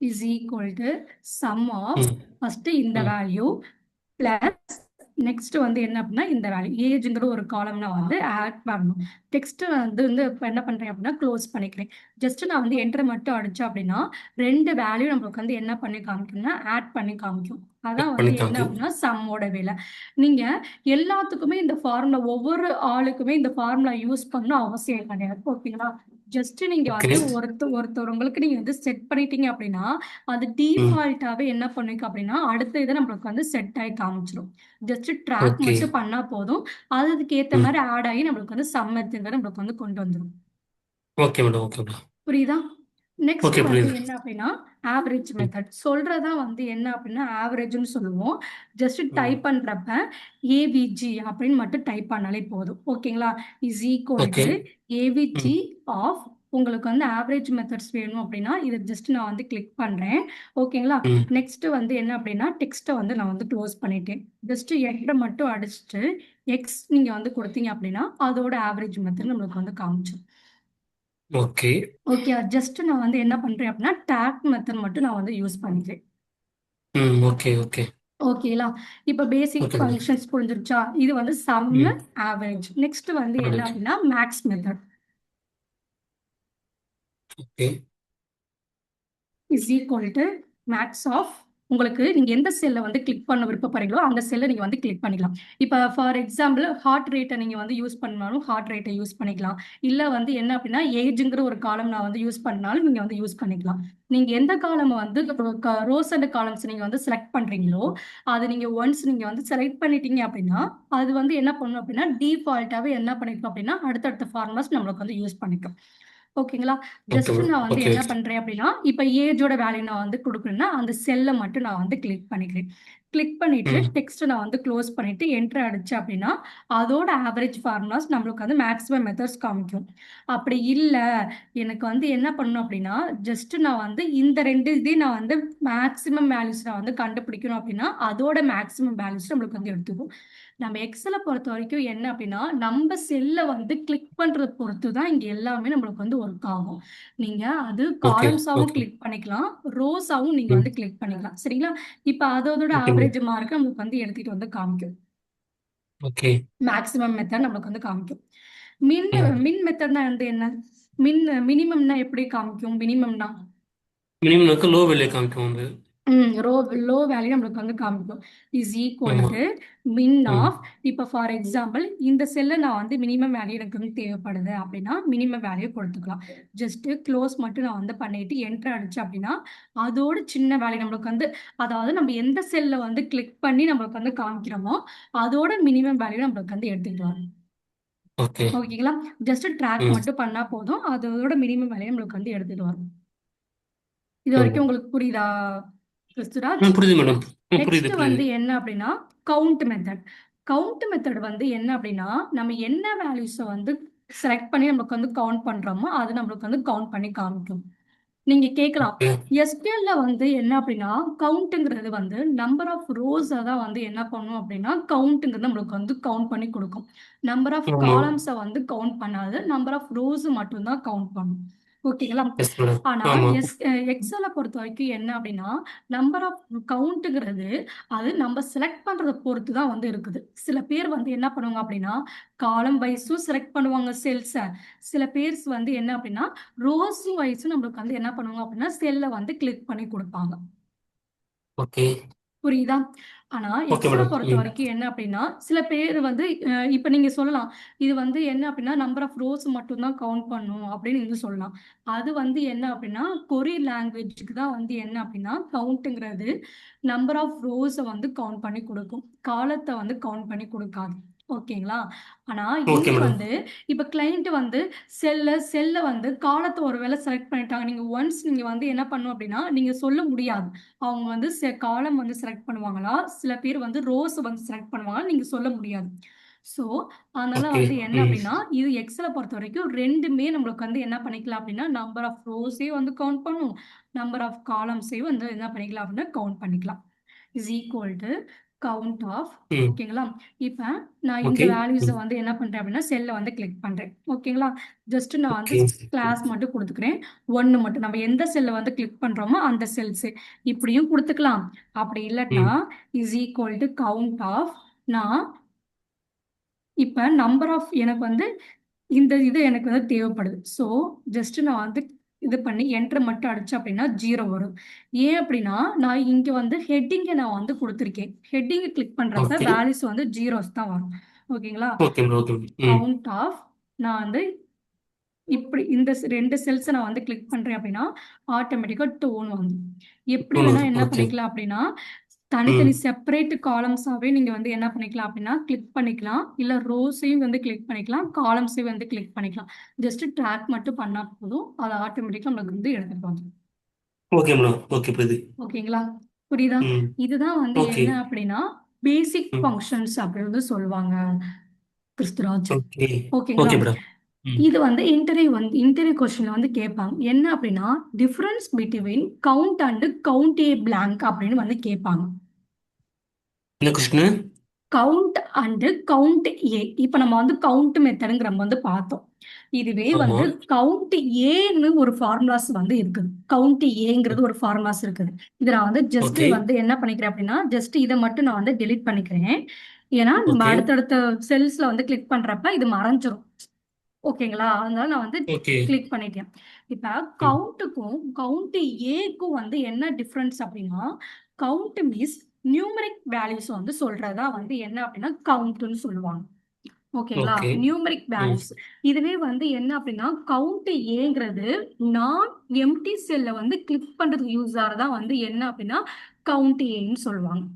Is equal to sum of ம். ஃபர்ஸ்ட் இந்த ம். வேல்யூ பிளஸ் நெக்ஸ்ட் வந்து என்ன அப்படின்னா இந்த வேல்யூ ஏஜ்ங்கிற ஒரு காலம் நான் வந்து ஆட் பண்ணணும். டெக்ஸ்ட் வந்து இப்போ என்ன பண்றேன் அப்படின்னா க்ளோஸ் பண்ணிக்கிறேன். ஜஸ்ட் நான் வந்து என்டர் மட்டும் அடிச்சேன் அப்படின்னா ரெண்டு வேல்யூ நம்மளுக்கு வந்து என்ன பண்ணி காமிக்கும்னா ஆட் பண்ணி காமிக்கும். அதான் கிளிக் வந்து பண்ணி என்ன காமிக்கும். அப்படின்னா சம்மோட வேலை. நீங்க எல்லாத்துக்குமே இந்த ஃபார்முலா ஒவ்வொரு ஆளுக்குமே இந்த ஃபார்முலா யூஸ் பண்ணணும் அவசியம் கிடையாது. ஓகேங்களா? ஜஸ்ட் நீங்க ஓகே. வந்து ஒருத்தவங்களுக்கு நீங்க வந்து செட் பண்ணிட்டீங்க அப்படின்னா அது ம். டிஃபால்ட்டாவே என்ன பண்ணிருக்கு அப்படின்னா அடுத்த இதை நம்மளுக்கு வந்து செட் ஆகி காமிச்சிடும். Just track okay. மட்டும் பண்ணா போதும். அதுக்கு ஏத்த ம். மாதிரி ஆட் ஆகி நம்மளுக்கு வந்து சம் மெத்தட் நம்மளுக்கு வந்து கொண்டு வந்துடும். Okay madam. Okay madam. புரியுதா? நெக்ஸ்ட் ஓகே, வந்து புரியுது. என்ன அப்படின்னா ஆவரேஜ் ம். மெத்தட் சொல்றதா வந்து என்ன அப்படின்னா ஆவரேஜ்னு சொல்லுவோம். ஜஸ்ட் ம். டைப் பண்றப்ப ஏவிஜி அப்படின்னு மட்டும் டைப் பண்ணாலே போதும். ஓகேங்களா? Is equal okay. டு ம். ஏவிஜி ஆஃப் உங்களுக்கு வந்து ஆவரேஜ் மெத்தட்ஸ் வேணும் அப்படின்னா இதை ஜஸ்ட் நான் வந்து கிளிக் பண்றேன். ஓகேங்களா? ம். நெக்ஸ்ட் வந்து என்ன அப்படின்னா டெக்ஸ்ட்டை வந்து நான் வந்து க்ளோஸ் பண்ணிட்டேன். ஜஸ்ட் என்டர் மட்டும் அடிச்சுட்டு எக்ஸ் நீங்க வந்து கொடுத்தீங்க அப்படின்னா அதோட ஆவரேஜ் மெத்தட் நம்மளுக்கு வந்து காமிச்சிடும். ஓகே. ஓகே, ஜஸ்ட் நான் வந்து என்ன பண்றேன் அப்படின்னா டாக் மெத்தட் மட்டும் நான் வந்து யூஸ் பண்ணிக்கிறேன். ம். Okay, okay. ஓகேங்களா? இப்ப பேசிக் ஓகே மேடம். ஃபங்க்ஷன்ஸ் புரிஞ்சிருச்சா? இது வந்து சம், ம். ஆவரேஜ். நெக்ஸ்ட் வந்து என்ன ஆவரேஜ். அப்படின்னா max method. Okay. Is equal to max of உங்களுக்கு நீங்க எந்த செல்லை வந்து கிளிக் பண்ண விருப்பப்படுறீங்களோ அந்த செல்லை நீங்க வந்து கிளிக் பண்ணிக்கலாம். இப்ப ஃபார் எக்ஸாம்பிள் ஹார்ட் ரேட்டை நீங்க வந்து யூஸ் பண்ணாலும் ஹார்ட் ரேட்டை யூஸ் பண்ணிக்கலாம். இல்ல வந்து என்ன அப்படின்னா ஏஜ்ங்கிற ஒரு காலம் நான் வந்து யூஸ் பண்ணாலும் நீங்க வந்து யூஸ் பண்ணிக்கலாம். நீங்க எந்த காலம் வந்து ரோஸ் அண்ட் காலம்ஸ் நீங்க வந்து செலக்ட் பண்றீங்களோ அது நீங்க ஒன்ஸ் நீங்க வந்து செலக்ட் பண்ணிட்டீங்க அப்படின்னா அது வந்து என்ன பண்ணும் அப்படின்னா டிஃபால்ட்டாவே என்ன பண்ணிக்கும் அப்படின்னா அடுத்தடுத்த ஃபார்முலாஸ் நம்மளுக்கு வந்து யூஸ் பண்ணிக்கும். ஓகேங்களா? Okay just madam. நான் வந்து ஓகே, என்ன ஓகே. பண்றேன் அப்படின்னா இப்ப ஏஜோட வேல்யூ நான் வந்து கொடுக்கணும்னா அந்த செல்லை மட்டும் நான் வந்து கிளிக் பண்ணிக்கிறேன். கிளிக் பண்ணிட்டு ம் டெக்ஸ்ட் நான் வந்து க்ளோஸ் பண்ணிட்டு என்டர் அடிச்சேன் அப்படின்னா அதோட ஆவரேஜ் ஃபார்முலாஸ் நம்மளுக்கு வந்து மேக்ஸிமம் மெத்தட்ஸ் காமிக்கும். அப்படி இல்லை எனக்கு வந்து என்ன பண்ணணும் அப்படின்னா ஜஸ்ட் நான் வந்து இந்த ரெண்டு இதையும் நான் வந்து மேக்ஸிமம் வேல்யூஸ் நான் வந்து கண்டுபிடிக்கணும் அப்படின்னா அதோட மேக்ஸிமம் வேல்யூஸ் நம்மளுக்கு வந்து எடுத்துக்கும். நம்ம எக்ஸலை பொறுத்த வரைக்கும் என்ன அப்படின்னா நம்ம செல்லை வந்து கிளிக் பண்றதை பொறுத்து தான் இங்க எல்லாமே நம்மளுக்கு வந்து ஒர்க் ஆகும். நீங்க அது ஓகே காலம்ஸாவும் ஓகே கிளிக் பண்ணிக்கலாம், ரோஸாவும் நீங்க ம் வந்து கிளிக் பண்ணிக்கலாம். சரிங்களா? இப்ப அதோட ஓகே ப்ரோ ஆவரேஜ் மார்க் நம்மளுக்கு வந்து எடுத்துட்டு வந்து காமிக்கும். ஓகே மேக்ஸிமம் மெத்தட் நம்மளுக்கு வந்து காமிக்கும். மின் ம் மின் மெத்தட்னா வந்து என்ன? மின் மினிமம்னா எப்படி காமிக்கும்? மினிமம்னா மினிமம் வந்து லோ வேல்யூ காமிக்கும் வந்து. ரோ லோ வேல்யூ நம்மளுக்கு வந்து காமிக்கும். இஸ் ஈக்குவல் ஆமா டு மின் ம் ஆஃப். இப்போ ஃபார் எக்ஸாம்பிள் இந்த செல்லை நான் வந்து மினிமம் வேல்யூ எனக்கு வந்து தேவைப்படுது அப்படின்னா மினிமம் வேல்யூ கொடுத்துக்கலாம். ஜஸ்ட் க்ளோஸ் மட்டும் நான் வந்து பண்ணிட்டு என்டர் அடிச்சேன் அப்படின்னா அதோட சின்ன வேல்யூ நம்மளுக்கு வந்து அதாவது நம்ம எந்த செல்லை வந்து கிளிக் பண்ணி நம்மளுக்கு வந்து காமிக்கிறோமோ அதோட மினிமம் வேல்யூ நம்மளுக்கு வந்து எடுத்துக்கிட்டு வரும். ஓகே ஓகேங்களா? ஜஸ்ட் ட்ராக் ம் மட்டும் பண்ணா போதும், அதோட மினிமம் வேல்யூ நம்மளுக்கு வந்து எடுத்துட்டு வரும். இது ஓகே வரைக்கும் உங்களுக்கு புரியுதா கிறிஸ்துராஜ்? ம் புரியுது மேடம். ம் புரியுது நெக்ஸ்ட் புரியுது. வந்து என்ன அப்படின்னா கவுண்ட் மெத்தட். கவுண்ட் மெத்தட் வந்து என்ன அப்படின்னா நம்ம என்ன வேல்யூஸை வந்து செலக்ட் பண்ணி நமக்கு வந்து கவுண்ட் பண்றோமோ அது நம்மளுக்கு வந்து கவுண்ட் பண்ணி காமிக்கும். நீங்க கேட்கலாம் ஓகே எஸ்கியூஎல்ல வந்து என்ன அப்படின்னா கவுண்ட்ங்கிறது வந்து நம்பர் ஆஃப் ரோஸை தான் வந்து என்ன பண்ணும் அப்படின்னா கவுண்ட்ங்கிறது நம்மளுக்கு வந்து கவுண்ட் பண்ணி கொடுக்கும். நம்பர் ஆஃப் ஆமா காலம்ஸை வந்து கவுண்ட் பண்ணாது, நம்பர் ஆஃப் ரோஸ் மட்டும்தான் கவுண்ட் பண்ணும். ஓகேங்களா? Yes madam. ஆனா ஆமா எக்ஸலை பொறுத்த வரைக்கும் என்ன அப்படின்னா நம்பர் ஆஃப் கவுண்ட்ங்கிறது அது நம்ம செலக்ட் பண்றதை பொறுத்து தான் வந்து இருக்குது. சில பேர் வந்து என்ன பண்ணுவாங்க அப்படின்னா காலம் வைஸும் செலக்ட் பண்ணுவாங்க செல்ஸை. சில பேர்ஸ் வந்து என்ன அப்படின்னா ரோஸ் வைஸும் நம்மளுக்கு வந்து என்ன பண்ணுவாங்க அப்படின்னா செல்லை வந்து கிளிக் பண்ணி கொடுப்பாங்க. ஓகே புரியுதா? ஆனா ஓகே எக்ஸலை மேடம். பொறுத்த ம் வரைக்கும் என்ன அப்படின்னா சில பேர் வந்து இப்ப நீங்க சொல்லலாம் இது வந்து என்ன அப்படின்னா நம்பர் ஆஃப் ரோஸ் மட்டும் தான் கவுண்ட் பண்ணும் அப்படின்னு நீங்க சொல்லலாம். அது வந்து என்ன அப்படின்னா கொரியன் லாங்குவேஜுக்கு தான் வந்து என்ன அப்படின்னா கவுண்ட்ங்கிறது நம்பர் ஆஃப் ரோஸை வந்து கவுண்ட் பண்ணி கொடுக்கும், காலத்தை வந்து கவுண்ட் பண்ணி கொடுக்காது. ஓகேங்களா? ஆனா ஓகே இங்க மேடம். வந்து இப்ப கிளைண்ட் வந்து செல்ல வந்து காலத்தை ஒருவேளை செலக்ட் பண்ணிட்டாங்க, நீங்க ஒன்ஸ் நீங்க வந்து என்ன பண்ணும் அப்படின்னா நீங்க சொல்ல முடியாது அவங்க வந்து காலம் வந்து செலக்ட் பண்ணுவாங்களா, சில பேர் வந்து ரோஸ் வந்து செலக்ட் பண்ணுவாங்க, நீங்க சொல்ல முடியாது. ஸோ அதனால ஓகே வந்து என்ன ம் அப்படின்னா இது எக்ஸலை பொறுத்த வரைக்கும் ரெண்டுமே நம்மளுக்கு வந்து என்ன பண்ணிக்கலாம் அப்படின்னா நம்பர் ஆஃப் ரோஸே வந்து கவுண்ட் பண்ணும், நம்பர் ஆஃப் காலம்ஸே வந்து என்ன பண்ணிக்கலாம் அப்படின்னா கவுண்ட் பண்ணிக்கலாம். Is equal to count of. ம் ஓகேங்களா? இப்போ நான் இந்த ஓகே வேல்யூஸை ம் வந்து என்ன பண்றேன் அப்படின்னா செல்லை வந்து கிளிக் பண்றேன். ஓகேங்களா? ஜஸ்ட் நான் வந்து ஓகே கிளாஸ் மட்டும் கொடுத்துக்கிறேன். ஒன்று மட்டும் நம்ம எந்த செல்லை வந்து கிளிக் பண்றோமோ அந்த செல்ஸ் இப்படியும் கொடுத்துக்கலாம். அப்படி இல்லாட்டா ம் is equal to count of. நான் இப்போ நம்பர் ஆஃப் எனக்கு வந்து இந்த இது எனக்கு வந்து தேவைப்படுது. ஸோ ஜஸ்ட் நான் வந்து இது பண்ணி என்டர் மட்டும் அடிச்சேன் அப்படின்னா 0 வரும். ஏன் அப்படின்னா நான் இங்க வந்து ஹெட்டிங்கை நான் வந்து கொடுத்துருக்கேன். ஹெட்டிங்கை கிளிக் பண்றப்ப ஓகே வேல்யூஸ் வந்து ஜீரோஸ் தான் வரும். ஓகேங்களா? Okay madam. Okay madam. ம் கவுண்ட் ஆஃப். நான் வந்து இப்படி இந்த ரெண்டு செல்ஸை நான் வந்து கிளிக் பண்றேன் அப்படின்னா ஆட்டோமேட்டிக்கா டோன் வந்து எப்படி வேணா தொண்ணூறு என்ன ஓகே பண்ணிக்கலாம் அப்படின்னா ம் தனித்தனி செப்பரேட் காலம்ஸாவே நீங்க வந்து என்ன பண்ணிக்கலாம் அப்படின்னா கிளிக் பண்ணிக்கலாம், இல்ல ரோஸையும் வந்து கிளிக் பண்ணிக்கலாம், காலம்ஸையும் வந்து கிளிக் பண்ணிக்கலாம். ஜஸ்ட் ட்ராக் மட்டும் பண்ணா போதும், அது ஆட்டோமேட்டிக்கா நம்மளுக்கு வந்து எடுத்துட்டு வந்துடும். Okay madam. ஓகே புரியுது. ஓகேங்களா? புரியுதா? ம் இதுதான் வந்து ஓகே என்ன அப்படின்னா பேசிக் ம் ஃபங்க்ஷன்ஸ் அப்படின்னு வந்து சொல்லுவாங்க கிறிஸ்துராஜ். ஓகே ஓகேங்களா? Okay madam. ம் இது வந்து இன்டர்வியூ கொஸ்டின்ல வந்து கேட்பாங்க. என்ன அப்படின்னா difference between count and count A blank அப்படின்னு வந்து கேட்பாங்க. என்ன question? Count and count A. இப்ப நம்ம வந்து கவுண்ட் மெத்தடுங்கிற நம்ம வந்து பார்த்தோம். இதுவே ஆமா வந்து கவுண்ட் ஏன்னு ஒரு ஃபார்முலாஸ் வந்து இருக்குது. கவுண்ட் ஏங்கிறது ஒரு ஃபார்முலாஸ் இருக்குது. இதை நான் வந்து ஜஸ்ட் ஓகே வந்து என்ன பண்ணிக்கிறேன் அப்படின்னா ஜஸ்ட் இதை மட்டும் நான் வந்து டெலீட் பண்ணிக்கிறேன். ஏன்னா நம்ம ஓகே அடுத்தடுத்த செல்ஸ்ல வந்து கிளிக் பண்றப்ப இது மறைஞ்சிரும். ஓகேங்களா? அதனால நான் வந்து ஓகே கிளிக் பண்ணிட்டேன். இப்ப ம் கவுண்ட்டுக்கும் கவுண்ட் ஏக்கும் வந்து என்ன டிஃபரன்ஸ் அப்படின்னா கவுண்ட் மீன்ஸ் நியூமரிக் வேல்யூஸ் வந்து சொல்றதா வந்து என்ன அப்படின்னா கவுண்ட்னு சொல்லுவாங்க. ஓகேங்களா? ஓகே நியூமரிக் ம் வேல்யூஸ். இதுவே வந்து என்ன அப்படின்னா கவுண்ட் ஏங்கிறது நான் எம்டி செல்ல வந்து கிளிக் பண்றதுக்கு யூஸ் ஆறதா வந்து என்ன அப்படின்னா கவுண்ட் ஏன்னு சொல்லுவாங்க.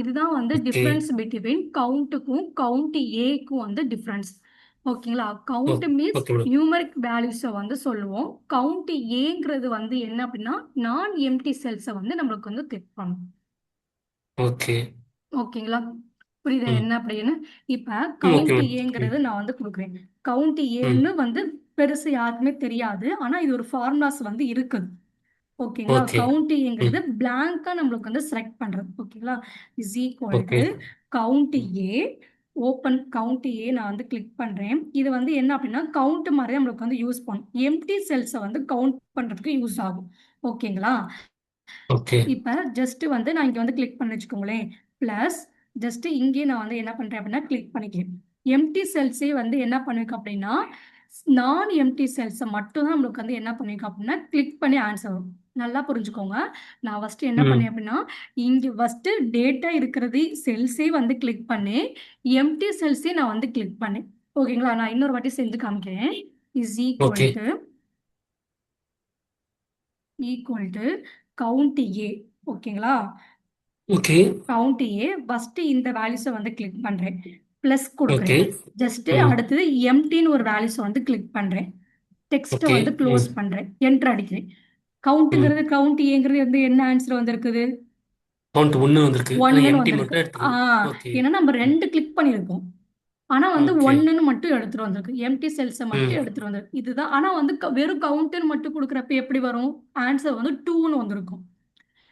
இதுதான் வந்து ஓகே டிஃபரன்ஸ் பிட்வீன் கவுண்ட்டுக்கும் கவுண்ட் ஏக்கும் வந்து டிஃபரன்ஸ். ஓகேங்களா? Oh count means okay madam. Numeric வேல்யூஸை வந்து சொல்லுவோம். கவுண்ட் ஏங்கிறது வந்து என்ன அப்படின்னா நான் எம்டி செல்ஸை வந்து நம்மளுக்கு வந்து கிளிக் பண்ணும். ஓகே. ஓகேங்களா? புரியுதா ம். என்ன அப்படின்னு? இப்ப ஓகே கவுண்ட் மேடம். ம். ஏங்கிறது நான் வந்து குடுக்குறேன். கவுண்ட் ம். ஏன்னு வந்து பெருசு யாருக்குமே தெரியாது. ஆனா இது ஒரு ஃபார்முலாஸ் வந்து இருக்குது. ஓகேங்களா? ஓகே. கவுண்ட் ம். ஏங்கிறது பிளாங்கா நம்மளுக்கு வந்து செலக்ட் பண்றது. ஓகேங்களா? Is equal okay. To count ம். ஏ ஓப்பன் கவுண்ட் ஏ நான் வந்து கிளிக் பண்றேன். இது வந்து என்ன அப்படின்னா கவுண்ட் மாதிரி நம்மளுக்கு வந்து யூஸ் பண்ணும். எம்டி செல்ஸை வந்து கவுண்ட் பண்றதுக்கு யூஸ் ஆகும். ஓகேங்களா? ஓகே. இப்ப ஜஸ்ட் வந்து நான் இங்க வந்து கிளிக் பண்ணி வச்சுக்கோங்களேன். பிளஸ் ஜஸ்ட் இங்கே நான் வந்து என்ன பண்றேன் அப்படின்னா கிளிக் பண்ணிக்கிறேன். எம்டி செல்ஸே வந்து என்ன பண்ணிருக்கோம் அப்படின்னா நான் எம்டி செல்ஸை மட்டும் தான் நம்மளுக்கு வந்து என்ன பண்ணிருக்கோம் அப்படின்னா கிளிக் பண்ணி ஆன்சர் வரும். நல்லா புரிஞ்சுக்கோங்க. நான் ஃபர்ஸ்ட் என்ன பண்ணேன் ம். அப்படின்னா இங்க ஃபர்ஸ்ட் டேட்டா இருக்கிறது செல்ஸே வந்து கிளிக் பண்ணேன். எம்டி செல்ஸே நான் வந்து கிளிக் பண்ணேன். ஓகேங்களா? நான் இன்னொரு வாட்டி செஞ்சு காமிக்கிறேன். Is equal okay. To count A. ஓகேங்களா? ஓகே. கவுண்ட் ஏ ஃபர்ஸ்ட் இந்த வேல்யூஸை வந்து கிளிக் பண்றேன். Plus okay. கொடுக்குறேன். ஜஸ்ட் ம். அடுத்தது எம்டின்னு ஒரு வேல்யூஸ் வந்து கிளிக் பண்றேன். டெக்ஸ்ட்டை ஓகே. வந்து க்ளோஸ் ம். பண்றேன். என்டர் அடிக்கிறேன். ம். கவுண்ட் ஏங்கிறது வந்து என்ன ஆன்சர் வந்திருக்குது? கவுண்ட் 1 வந்திருக்கு. ஆனா ஒன்னுன்னு எம்டி வந்திருக்கு. மட்டும் ஆ எடுத்துக்குது. ஓகே. ஏன்னா நம்ம ம். 2 கிளிக் பண்ணியிருக்கோம். ஆனா வந்து ஓகே. ஒன்னுன்னு மட்டும் எடுத்துட்டு வந்திருக்கு. எம்டி செல்ஸை மட்டும் ம். எடுத்துட்டு வந்திருக்கு. இதுதான். ஆனா வந்து வெறும் கவுண்ட்னு மட்டும் கொடுக்குறப்ப எப்படி வரும்? ஆன்சர் வந்து 2ன்னு வந்திருக்கும்.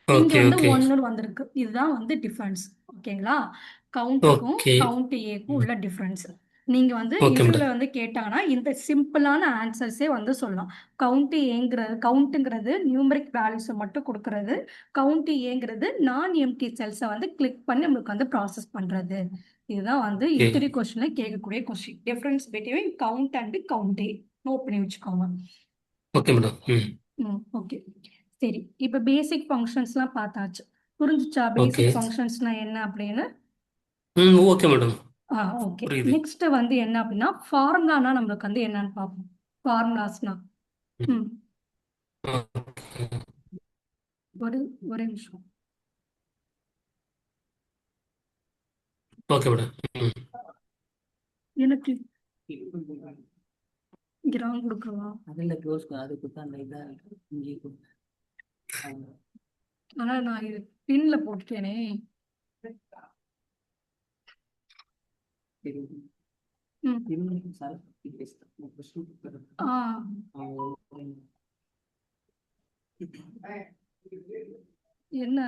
இங்க ஓகே. வந்து ஓகே. ஒன்னு வந்திருக்கு. இதுதான் வந்து டிஃபரன்ஸ். ஓகேங்களா? கவுண்ட்டுக்கும் ஓகே. கவுண்ட் ஏக்கும் ம். உள்ள டிஃபரன்ஸ். நீங்க வந்து ஓகே இதுல மேடம். வந்து கேட்டாங்கன்னா இந்த சிம்பிளான ஆன்சர்ஸே வந்து சொல்லலாம். கவுண்ட்ங்கிறது நியூமரிக் வேல்யூஸை மட்டும் கொடுக்கறது. கவுண்ட் ஏங்கிறது நான் எம்டி செல்ஸை வந்து கிளிக் பண்ணி நம்மளுக்கு வந்து ப்ராசஸ் பண்றது. இதுதான் வந்து ஓகே. இன்டர்வியூ கொஸ்டின்ல கேட்கக்கூடிய question. Difference between count and count A. Note பண்ணி வச்சுக்கோங்க. Okay madam. ம். ஓகே. சரி. இப்ப பேசிக் ஃபங்க்ஷன்ஸ்லாம் பார்த்தாச்சு. புரிஞ்சுச்சா? ஓகே. பேசிக் ஃபங்க்ஷன்ஸ்னா என்ன அப்படின்னு? ம். Okay madam. ஓகே. புரியுது. நெக்ஸ்ட் வந்து என்ன அப்படின்னா ஃபார்முலானா நம்மளுக்கு வந்து என்னன்னு பார்ப்போம். ஃபார்முலாஸ்னா ம். ம் ஓகே. ஒரு ஒரு நிமிஷம். Okay madam. ம். எனக்கு கிராம் கொடுக்கவா? ஆனா நான் இது பின்ல போட்டுட்டேனே. ம். ஆ என்ன?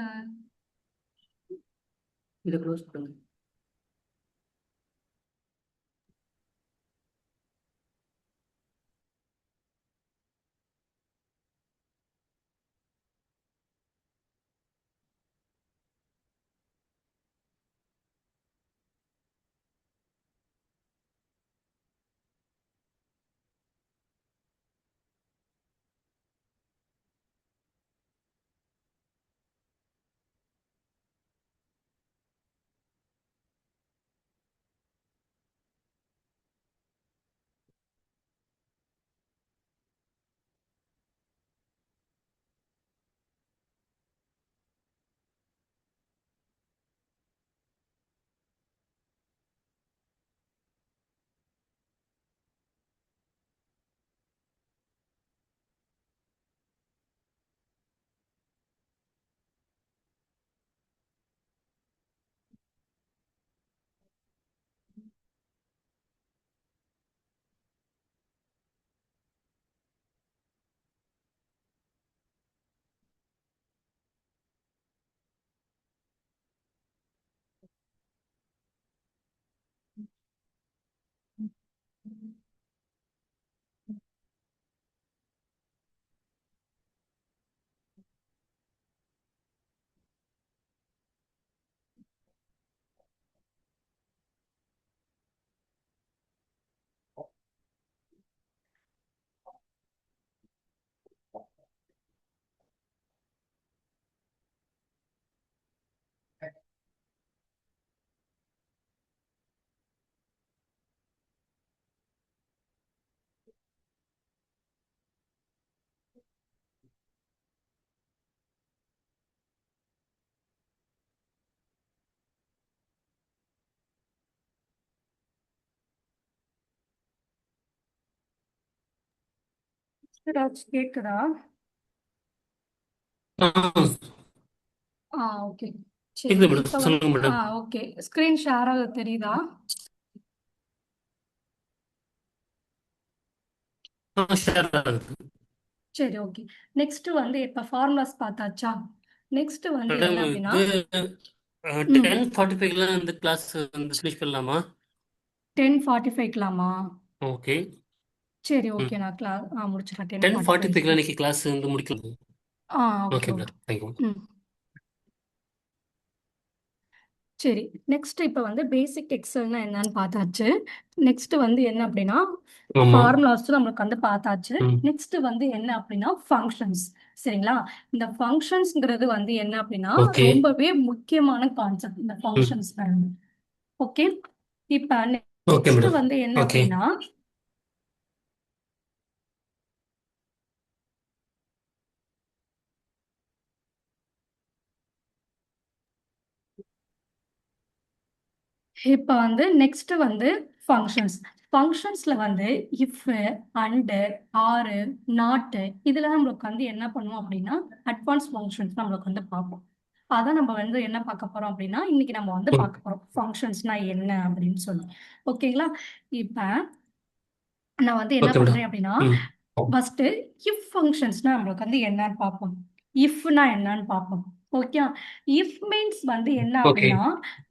ராஜ் கேக்குதா? ஆ. ஓகே. சரி கேக்குது மேடம், இப்ப வந்து சொல்லுங்க மேடம். ஓகே. ஸ்கிரீன் ஷேர் ஆகுது தெரியுதா? ஷேர் ஆகுது. சரி ஓகே. நெக்ஸ்ட் வந்து இப்ப ஃபார்முலாஸ் பார்த்தாச்சா? நெக்ஸ்ட் வந்து என்ன மேடம் அப்படின்னா இது ம் 10:45 இந்த கிளாஸ் வந்து ஃபினிஷ் பண்ணலாமா? 10:45க்கலாமா? ஓகே. சரி ம் ஓகே, நான் கிளாஸ் முடிச்சிடறேன் 10:45க்கு. 10:45 இன்னைக்கு கிளாஸ் வந்து முடிக்கலாம். Okay okay okay. Madam, thank you. ம் சரி. நெக்ஸ்ட் இப்ப வந்து பேசிக் எக்ஸல்னா என்னன்னு பார்த்தாச்சு. நெக்ஸ்ட் வந்து என்ன அப்படின்னா ஆமா. ஃபார்முலாஸ் நம்மளுக்கு வந்து பார்த்தாச்சு. ம் நெக்ஸ்ட் வந்து என்ன அப்படின்னா ஃபங்க்ஷன்ஸ். சரிங்களா? இந்த ஃபங்க்ஷன்ஸ்ங்கிறது வந்து என்ன அப்படின்னா ஓகே. ரொம்பவே முக்கியமான கான்செப்ட் இந்த ம் ஃபங்க்ஷன்ஸ். ஓகே. இப்ப ஓகே நெக்ஸ்ட் மேடம். வந்து என்ன ஓகே. அப்படின்னா இப்ப வந்து நெக்ஸ்ட் வந்து ஃபங்க்ஷன்ஸ். ஃபங்க்ஷன்ஸ்ல வந்து இஃப், அண்ட், ஆர், நாட் இதெல்லாம் நம்மளுக்கு வந்து என்ன பண்ணுவோம் அப்படின்னா அட்வான்ஸ் ஃபங்க்ஷன்ஸ் நம்மளுக்கு வந்து பார்ப்போம். அதான் நம்ம வந்து என்ன பார்க்க போறோம் அப்படின்னா இன்னைக்கு நம்ம வந்து ம் பார்க்க போறோம் ஃபங்க்ஷன்ஸ்னா என்ன அப்படின்னு சொல்லி. ஓகேங்களா? இப்ப நான் வந்து என்ன ஓகே மேடம். பண்றேன் அப்படின்னா ம் ஃபர்ஸ்ட் இஃப் ஃபங்க்ஷன்ஸ்னா நம்மளுக்கு வந்து என்னன்னு பார்ப்போம். இஃப்னா என்னன்னு பார்ப்போம். ஓகே. இஃப் மீன்ஸ் வந்து என்ன ஓகே. அப்படின்னா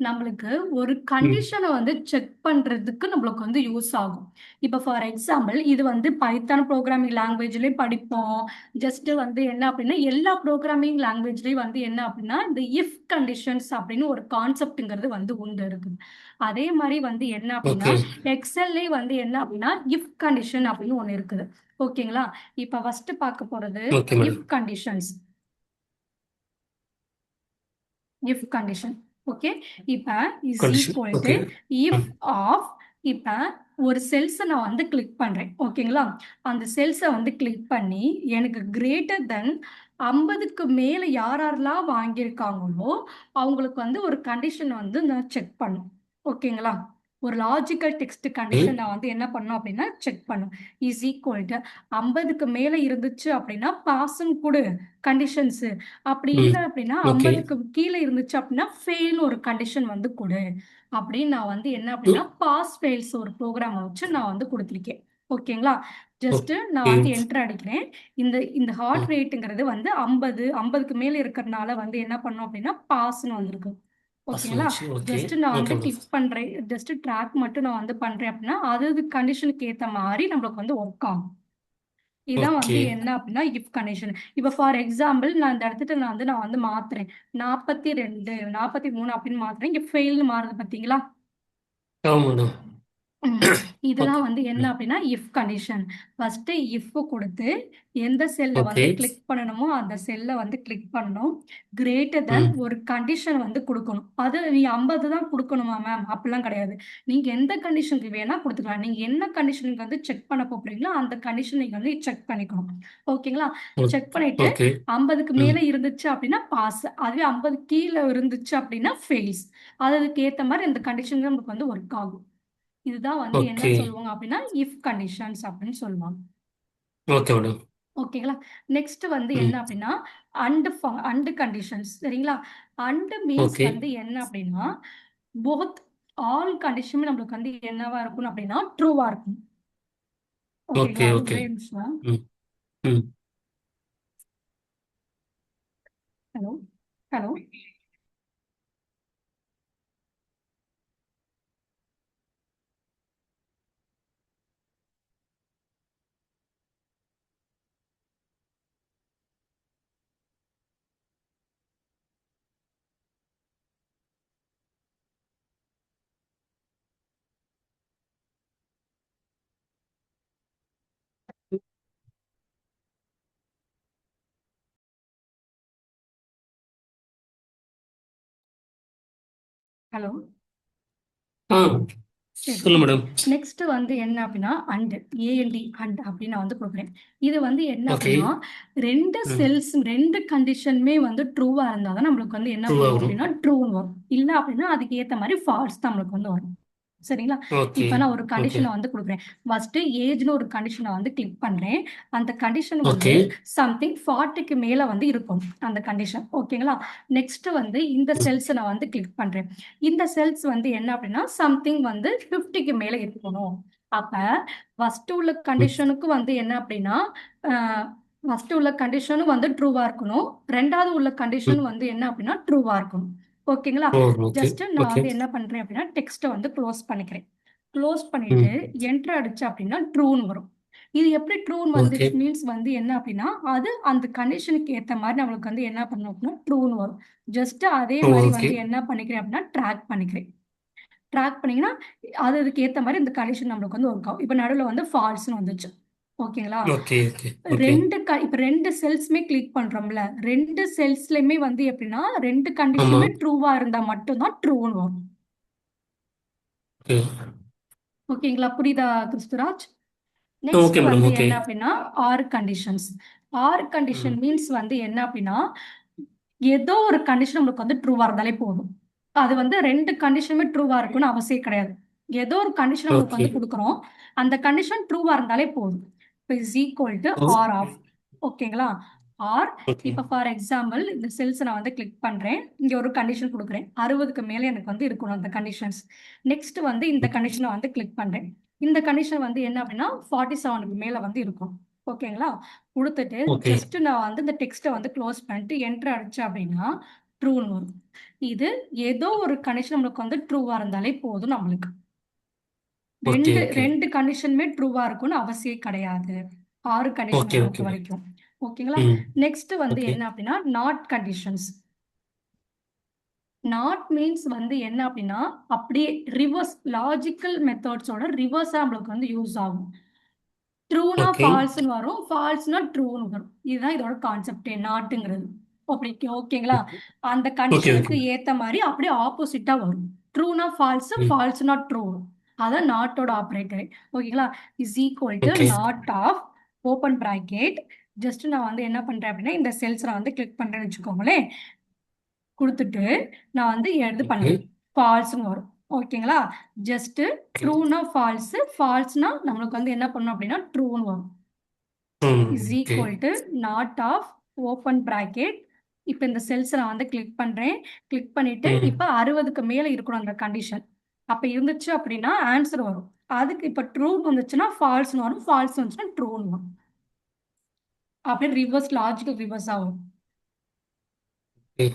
நம்மளுக்கு ஒரு ம் கண்டிஷனை வந்து செக் பண்றதுக்கு நம்மளுக்கு வந்து யூஸ் ஆகும். இப்போ ஃபார் எக்ஸாம்பிள் இது வந்து பைத்தான் ப்ரோக்ராமிங் லாங்குவேஜ்லயும் படிப்போம். ஜஸ்ட் வந்து என்ன அப்படின்னா எல்லா ப்ரோக்ராமிங் லாங்குவேஜ்லயும் வந்து என்ன அப்படின்னா இந்த இஃப் கண்டிஷன்ஸ் அப்படின்னு ஒரு கான்செப்ட்ங்கிறது வந்து உண்டு இருக்குது. அதே மாதிரி வந்து என்ன அப்படின்னா ஓகே. எக்ஸல்லே வந்து என்ன அப்படின்னா இஃப் கண்டிஷன் அப்படின்னு ஒண்ணு இருக்குது. ஓகேங்களா? இப்ப ஃபர்ஸ்ட் பார்க்க போறது okay madam. If conditions. If condition. Okay. இப்ப is condition. Equal to okay. If ம் ஆஃப். இப்ப ஒரு செல்ஸை நான் வந்து கிளிக் பண்றேன். ஓகேங்களா? அந்த செல்ஸை வந்து கிளிக் பண்ணி எனக்கு கிரேட்டர் தென் 50க்கு மேல யார் யாரெல்லாம் வாங்கியிருக்காங்களோ அவங்களுக்கு வந்து ஒரு கண்டிஷன் வந்து நான் செக் பண்ணும். ஓகேங்களா? ஒரு லாஜிக்கல் டெக்ஸ்ட் கண்டிஷன் நான் வந்து என்ன பண்ணும் அப்படின்னா செக் பண்ணும். இஸ் ஈக்குவல் டு 50க்கு மேல இருந்துச்சு அப்படின்னா பாஸ்ன்னு கொடு கண்டிஷன்ஸ். அப்படி ம் இல்லை அப்படின்னா ஓகே. 50க்கு கீழே இருந்துச்சு அப்படின்னா ஃபெயில் ஒரு கண்டிஷன் வந்து கொடு அப்படின்னு நான் வந்து என்ன ம் அப்படின்னா பாஸ் ஃபெயில்ஸ் ஒரு ப்ரோக்ராமை வச்சு நான் வந்து கொடுத்துருக்கேன். ஓகேங்களா? ஜஸ்ட் நான் ஓகே. வந்து என்டர் அடிக்கிறேன். இந்த இந்த ஹார்ட் ம் ரேட்டுங்கிறது வந்து 50க்கு மேல இருக்கிறதுனால வந்து என்ன பண்ணும் அப்படின்னா பாஸ்ன்னு வந்திருக்கு. பாஸ் ஓகேங்களா? வந்துச்சு. ஓகே. ஜஸ்ட் நான் ஓகே வந்து மேடம். கிளிக் பண்றேன். ஜஸ்ட் ட்ராக் மட்டும் நான் வந்து பண்றேன் அப்படின்னா அது கண்டிஷனுக்கு ஏத்த மாதிரி நம்மளுக்கு வந்து ஒர்க் ஆகும். இதான் ஓகே. வந்து என்ன அப்படின்னா இஃப் கண்டிஷன். இப்போ ஃபார் எக்ஸாம்பிள் நான் இந்த இடத்துல நான் வந்து மாத்துறேன். 42 43 அப்படின்னு மாத்துறேன். இங்க ஃபெயில்னு மாறுது பாத்தீங்களா? ஆமா மேடம். ம். ஓகே. இதெல்லாம் வந்து என்ன ம் அப்படின்னா இஃப் கண்டிஷன். ஃபர்ஸ்ட் இஃப் கொடுத்து எந்த செல்ல ஓகே. வந்து கிளிக் பண்ணணுமோ அந்த செல்ல வந்து கிளிக் பண்ணணும். கிரேட்டர் தென் ம் ஒரு கண்டிஷன் வந்து கொடுக்கணும். அது நீ 50 தான் கொடுக்கணுமா மேம்? அப்படிலாம் கிடையாது. நீங்க எந்த கண்டிஷனுக்கு வேணா கொடுத்துக்கலாம். நீங்க என்ன கண்டிஷனுக்கு வந்து செக் பண்ண போறீங்களோ அந்த கண்டிஷன் நீங்க வந்து செக் பண்ணிக்கணும். ஓகேங்களா? Check okay. பண்ணிட்டு ஓகே. 50க்கு ம் மேல இருந்துச்சு அப்படின்னா பாஸ். அதுவே 50 கீழே இருந்துச்சு அப்படின்னா ஃபெயில்ஸ். அதுக்கு ஏத்த மாதிரி இந்த கண்டிஷன் நமக்கு வந்து ஒர்க் ஆகும். இதுதான் வந்து என்ன ஓகே. சொல்லுவாங்க அப்படின்னா இஃப் கண்டிஷன்ஸ் அப்படின்னு சொல்லுவாங்க. Okay madam. ஓகேங்களா? நெக்ஸ்ட் வந்து என்ன ம் அப்படின்னா அண்ட் அண்ட் கண்டிஷன்ஸ். சரிங்களா? And means okay. வந்து என்ன அப்படின்னா போத் ஆல் கண்டிஷனும் நம்மளுக்கு வந்து என்னவா இருக்கும் அப்படின்னா ட்ரூவா இருக்கும். ஓகே. ஓகேங்களா? ஓகே. ஒரே நிமிஷம். ம் ம் ஹலோ ஹலோ. ஹலோ. ஆ சரி. சொல்லு மேடம். நெக்ஸ்ட் வந்து என்ன அப்படின்னா அண்ட் ஏஎன்டி அண்ட் அப்படின்னு நான் வந்து கொடுக்குறேன். இது வந்து என்ன ஓகே. அப்படின்னா ரெண்டு ம் செல்ஸ் ரெண்டு கண்டிஷனுமே வந்து ட்ரூவா இருந்தாதான் நம்மளுக்கு வந்து என்ன ட்ரூவா பண்ணும் வரும். அப்படின்னா ட்ரூன்னு வரும். இல்லை அப்படின்னா அதுக்கு ஏத்த மாதிரி ஃபால்ஸ் தான் நம்மளுக்கு வந்து வரும். சரிங்களா? ஓகே இப்ப நான் ஒரு ஓகே கண்டிஷன வந்து குடுக்குறேன். ஃபர்ஸ்ட்டு ஏஜ்ன்னு ஒரு கண்டிஷன வந்து கிளிக் பண்றேன். அந்த கண்டிஷன் வந்து ஓகே சம்திங் 40க்கு மேல வந்து இருக்கும். அந்த கண்டிஷன். ஓகேங்களா? நெக்ஸ்ட் வந்து இந்த செல்ஸ் நான் வந்து கிளிக் பண்றேன். இந்த செல்ஸ் வந்து என்ன அப்படின்னா, சம்திங் வந்து 50க்கு மேல இருக்கணும். அப்ப ஃபர்ஸ்ட் உள்ள கண்டிஷனுக்கு வந்து என்ன அப்படின்னா, அ ஃபர்ஸ்ட் உள்ள கண்டிஷனும் வந்து ட்ரூவா இருக்கணும். 2வது உள்ள கண்டிஷன் வந்து என்ன அப்படின்னா, ட்ரூவா இருக்கணும். ஓகேங்களா? ஓ ஓகே ஜஸ்ட் நான் ஓகே வந்து என்ன பண்றேன் அப்படின்னா, டெக்ஸ்ட்ட வந்து க்ளோஸ் பண்ணிக்கிறேன். க்ளோஸ் பண்ணிட்டு என்டர் அடிச்சேன் அப்படின்னா, ட்ரூன்னு வரும். இது எப்படி ட்ரூன்னு ஓகே வந்துச்சு மீன்ஸ் வந்து என்ன அப்படின்னா, அது அந்த கண்டிஷனுக்கு ஏத்த மாரி நம்மளுக்கு வந்து என்ன பண்ணும் அப்படின்னா, ட்ரூன்னு வரும். ஜஸ்ட் அதே மாரி ஓகே வந்து என்ன பண்ணிக்கிறேன் அப்படின்னா, ட்ராக் பண்ணிக்கிறேன். ட்ராக் பண்ணீங்கன்னா, அது அதுக்கு ஏத்த மாரி இந்த கண்டிஷன் நம்மளுக்கு வந்து ஒர்க் ஆகும். இப்ப நடுவுல வந்து ஃபால்ஸ்ன்னு வந்துச்சு. ஓகேங்களா? ஓகே ஓகே ஓகே இப்ப 2 செல்ஸுமே கிளிக் பண்றோம்ல. 2 செல்ஸ்லயுமே வந்து எப்படின்னா, 2 ஆமா கண்டிஷனுமே ட்ரூவா இருந்தா மட்டும் தான் ட்ரூன்னு வரும். ஓகே ஓகேங்களா? புரியுதா கிறிஸ்துராஜ்? நெக்ஸ்ட் ஓகே மேடம் வந்து ஓகே என்ன அப்படின்னா, ஆர் கண்டிஷன்ஸ். ஆர் கண்டிஷன் ம் மீன்ஸ் வந்து என்ன அப்படின்னா, ஏதோ ஒரு கண்டிஷன் நம்மளுக்கு வந்து ட்ரூவா இருந்தாலே போதும். அது வந்து 2 கண்டிஷனுமே ட்ரூவா இருக்கணும்னு அவசியம் கிடையாது. ஏதோ ஒரு கண்டிஷன் நம்மளுக்கு ஓகே வந்து குடுக்குறோம். அந்த கண்டிஷன் ட்ரூவா இருந்தாலே போதும். இப்ப is equal to or of. ஓகேங்களா? ஆர் ஓகே இப்ப ஃபார் எக்ஸாம்பிள் இந்த செல்ஸ் நான் வந்து கிளிக் பண்றேன். இங்க ஒரு கண்டிஷன் குடுக்குறேன். 60க்கு மேல எனக்கு வந்து இருக்கணும் அந்த கண்டிஷன்ஸ். நெக்ஸ்ட் வந்து இந்த கண்டிஷன வந்து கிளிக் பண்றேன். இந்த கண்டிஷன் வந்து என்ன அப்படின்னா 47க்கு மேல வந்து இருக்கும். ஓகேங்களா? குடுத்துட்டு ஓகே ஜஸ்ட் நான் வந்து இந்த டெக்ஸ்ட்ட வந்து க்ளோஸ் பண்ணிட்டு என்டர் அடிச்சேன் அப்படின்னா, ட்ரூன்னு வரும். இது ஏதோ ஒரு கண்டிஷன் நம்மளுக்கு வந்து ட்ரூவா இருந்தாலே போதும் நம்மளுக்கு. ஓகே ஓகே 2 கண்டிஷனுமே ட்ரூவா இருக்கும்னு அவசியம் கிடையாது. 6 கண்டிஷன ஓகே ஓகே பொறுத்தவரைக்கும். ஓகேங்களா? ம் நெக்ஸ்ட் வந்து ஓகே என்ன அப்படின்னா, நாட் கண்டிஷன்ஸ். நாட் மீன்ஸ் வந்து என்ன அப்படின்னா, அப்படியே ரிவர்ஸ் லாஜிக்கல் மெத்தட்ஸோட ரிவர்ஸா நம்மளுக்கு வந்து யூஸ் ஆகும். ட்ரூனா ஓகே ஃபால்ஸ்ன்னு வரும். ஃபால்ஸ்னா ட்ரூன்னு வரும். இதுதான் இதோட கான்செப்ட்டே நாட்டுங்கிறது. ஓகேங்களா? அந்த ஓகே ஓகே கண்டிஷனுக்கு ஏத்த மாரி அப்படியே ஆப்போசிட்டா வரும். ட்ரூனா ஃபால்ஸ், ம் ஃபால்ஸ்னா ட்ரூ. அதான் நாட்டோட ஆப்பரேட்டர். ஓகேங்களா? Is equal to okay not of open bracket. Just நான் வந்து என்ன பண்றேன் அப்படின்னா, இந்த செல்ஸ் நான் வந்து கிளிக் பண்றேன்னு வச்சுக்கோங்களேன். குடுத்துட்டு நான் வந்து இது ஓகே பண்றேன். ஃபால்ஸ்ன்னு வரும். ஓகேங்களா? ஜஸ்ட் ட்ரூனா ஃபால்ஸ், ஃபால்ஸ்னா நம்மளுக்கு வந்து என்ன பண்ணணும் அப்படின்னா ட்ரூன்னு வரும். Is okay equal to not of open bracket. இப்ப இந்த செல்ஸ் நான் வந்து கிளிக் பண்றேன். கிளிக் பண்ணிட்டு ம் இப்ப 60க்கு மேல இருக்கணும் அந்த கண்டிஷன். அப்ப இருந்துச்சு அப்படின்னா ஆன்சர் வரும். அதுக்கு இப்ப ட்ரூ வந்துச்சுன்னா ஃபால்ஸ்ன்னு வரும். ஃபால்ஸ் வந்துச்சுன்னா ட்ரூன்னு வரும். அப்படியே ரிவர்ஸ் லாஜிக்கல் ரிவர்ஸா வரும். ஓகே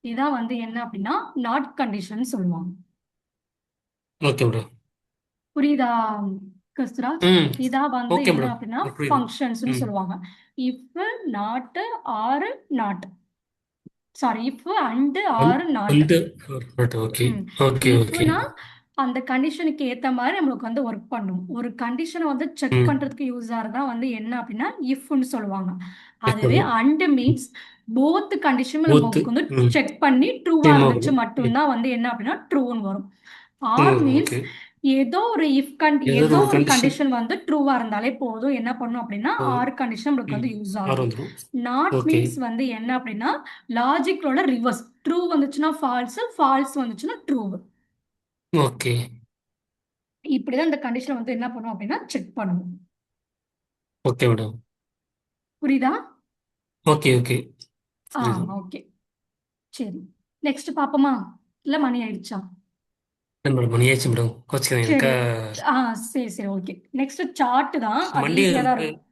இதான் வந்து என்ன அப்படின்னா நாட் கண்டிஷன் சொல்லுவாங்க. ஓகே மேடம் புரியுதா கிறிஸ்துராஜ்? ம் இதான் வந்து ஓகே என்ன மேடம் அப்படின்னா புரியுது ஃபங்க்ஷன்ஸ்னு ம் சொல்லுவாங்க. If, not, or, not. Sorry, if and and or not. And okay ம். ஓகே ஓகே இஃப்னா அந்த கண்டிஷனுக்கு ஏத்த மாரி நம்மளுக்கு வந்து ஒர்க் பண்ணும். ஒரு கண்டிஷன வந்து செக் ம் பண்றதுக்கு யூஸ் ஆறதா வந்து என்ன அப்படின்னா இஃப்ன்னு சொல்லுவாங்க. அதுவே எப்போதும் அண்ட் மீன்ஸ் போத் கண்டிஷனும் போத்து நமக்கு வந்து ம் செக் பண்ணி ட்ரூவா சேம் இருந்துச்சு ஆகணும் ம் மட்டும்தான் வந்து என்ன அப்படின்னா ட்ரூன்னு வரும். ஓ ஆர் மீன்ஸ் ஓகே ஏதாவது ஏதோ ஒரு ஒரு கண்டிஷன் கண்டிஷன் வந்து ட்ரூவா இருந்தாலே போதும். என்ன பண்ணும் அப்படின்னா போதும் ஆர் கண்டிஷன் நம்மளுக்கு ம் வந்து யூஸ் ஆறு ஆகும். வந்துடும் நாட் ஓகே மீன்ஸ் வந்து என்ன அப்படின்னா லாஜிக்கலோட ரிவர்ஸ். ட்ரூ வந்துச்சுன்னா ஃபால்ஸ், ஃபால்ஸ் வந்துச்சுன்னா ட்ரூ. ஓகே இப்படிதான் இந்த கண்டிஷன் வந்து என்ன பண்ணும் அப்படின்னா செக் பண்ணும். ஓகே மேடம் புரியுதா? ஓகே ஓகே ஆ, புரியுது ஓகே. சரி. நெக்ஸ்ட் பாப்போமா? இல்ல மணி ஆயிடுச்சா? என்ன மேடம் மணி ஆயிடுச்சு மேடம் கோச்சிக்கிறேன் சரி. இருக்கா ஆ, சரி, சரி. ஓகே. நெக்ஸ்ட் சார்ட் தான். அது மண்டே ஈஸியா தான் வந்து இருக்கும்.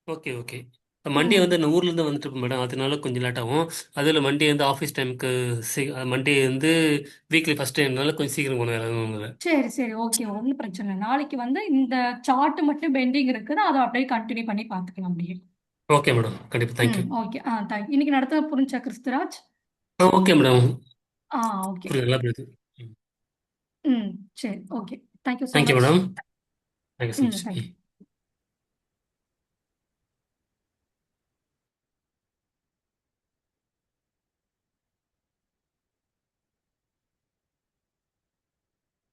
ஓகே ஓகே மண்டே ம். வந்து நான் ஊர்லேருந்து வந்துட்டு இருப்பேன் மேடம் அதனால கொஞ்சம் லேட் ஆகும் அதில் மண்டே வந்து ஆஃபீஸ் டைமுக்கு மண்டே வந்து வீக்லி ஃபஸ்ட் டைம்னால கொஞ்சம் சீக்கிரம் கொண்டு வரணும் சரி, சரி. ஓகே. ஒண்ணும் பிரச்சனை இல்ல. நாளைக்கு வந்து இந்த சார்ட் மட்டும் பெண்டிங் இருக்குது. அத அப்படியே கன்டின்யூ பண்ணி பார்த்துக்கலாம் அப்படியே. ஓகே மேடம் கண்டிப்பாக தேங்க்யூ ஓகே. தேங்க் இன்னைக்கு நடத்துனது புரிஞ்சா கிறிஸ்துராஜ்? Okay madam okay. புரியுது நல்லா புரியுது ம். சரி. Okay. Thank you so thank you much. Madam thank you so much thank you.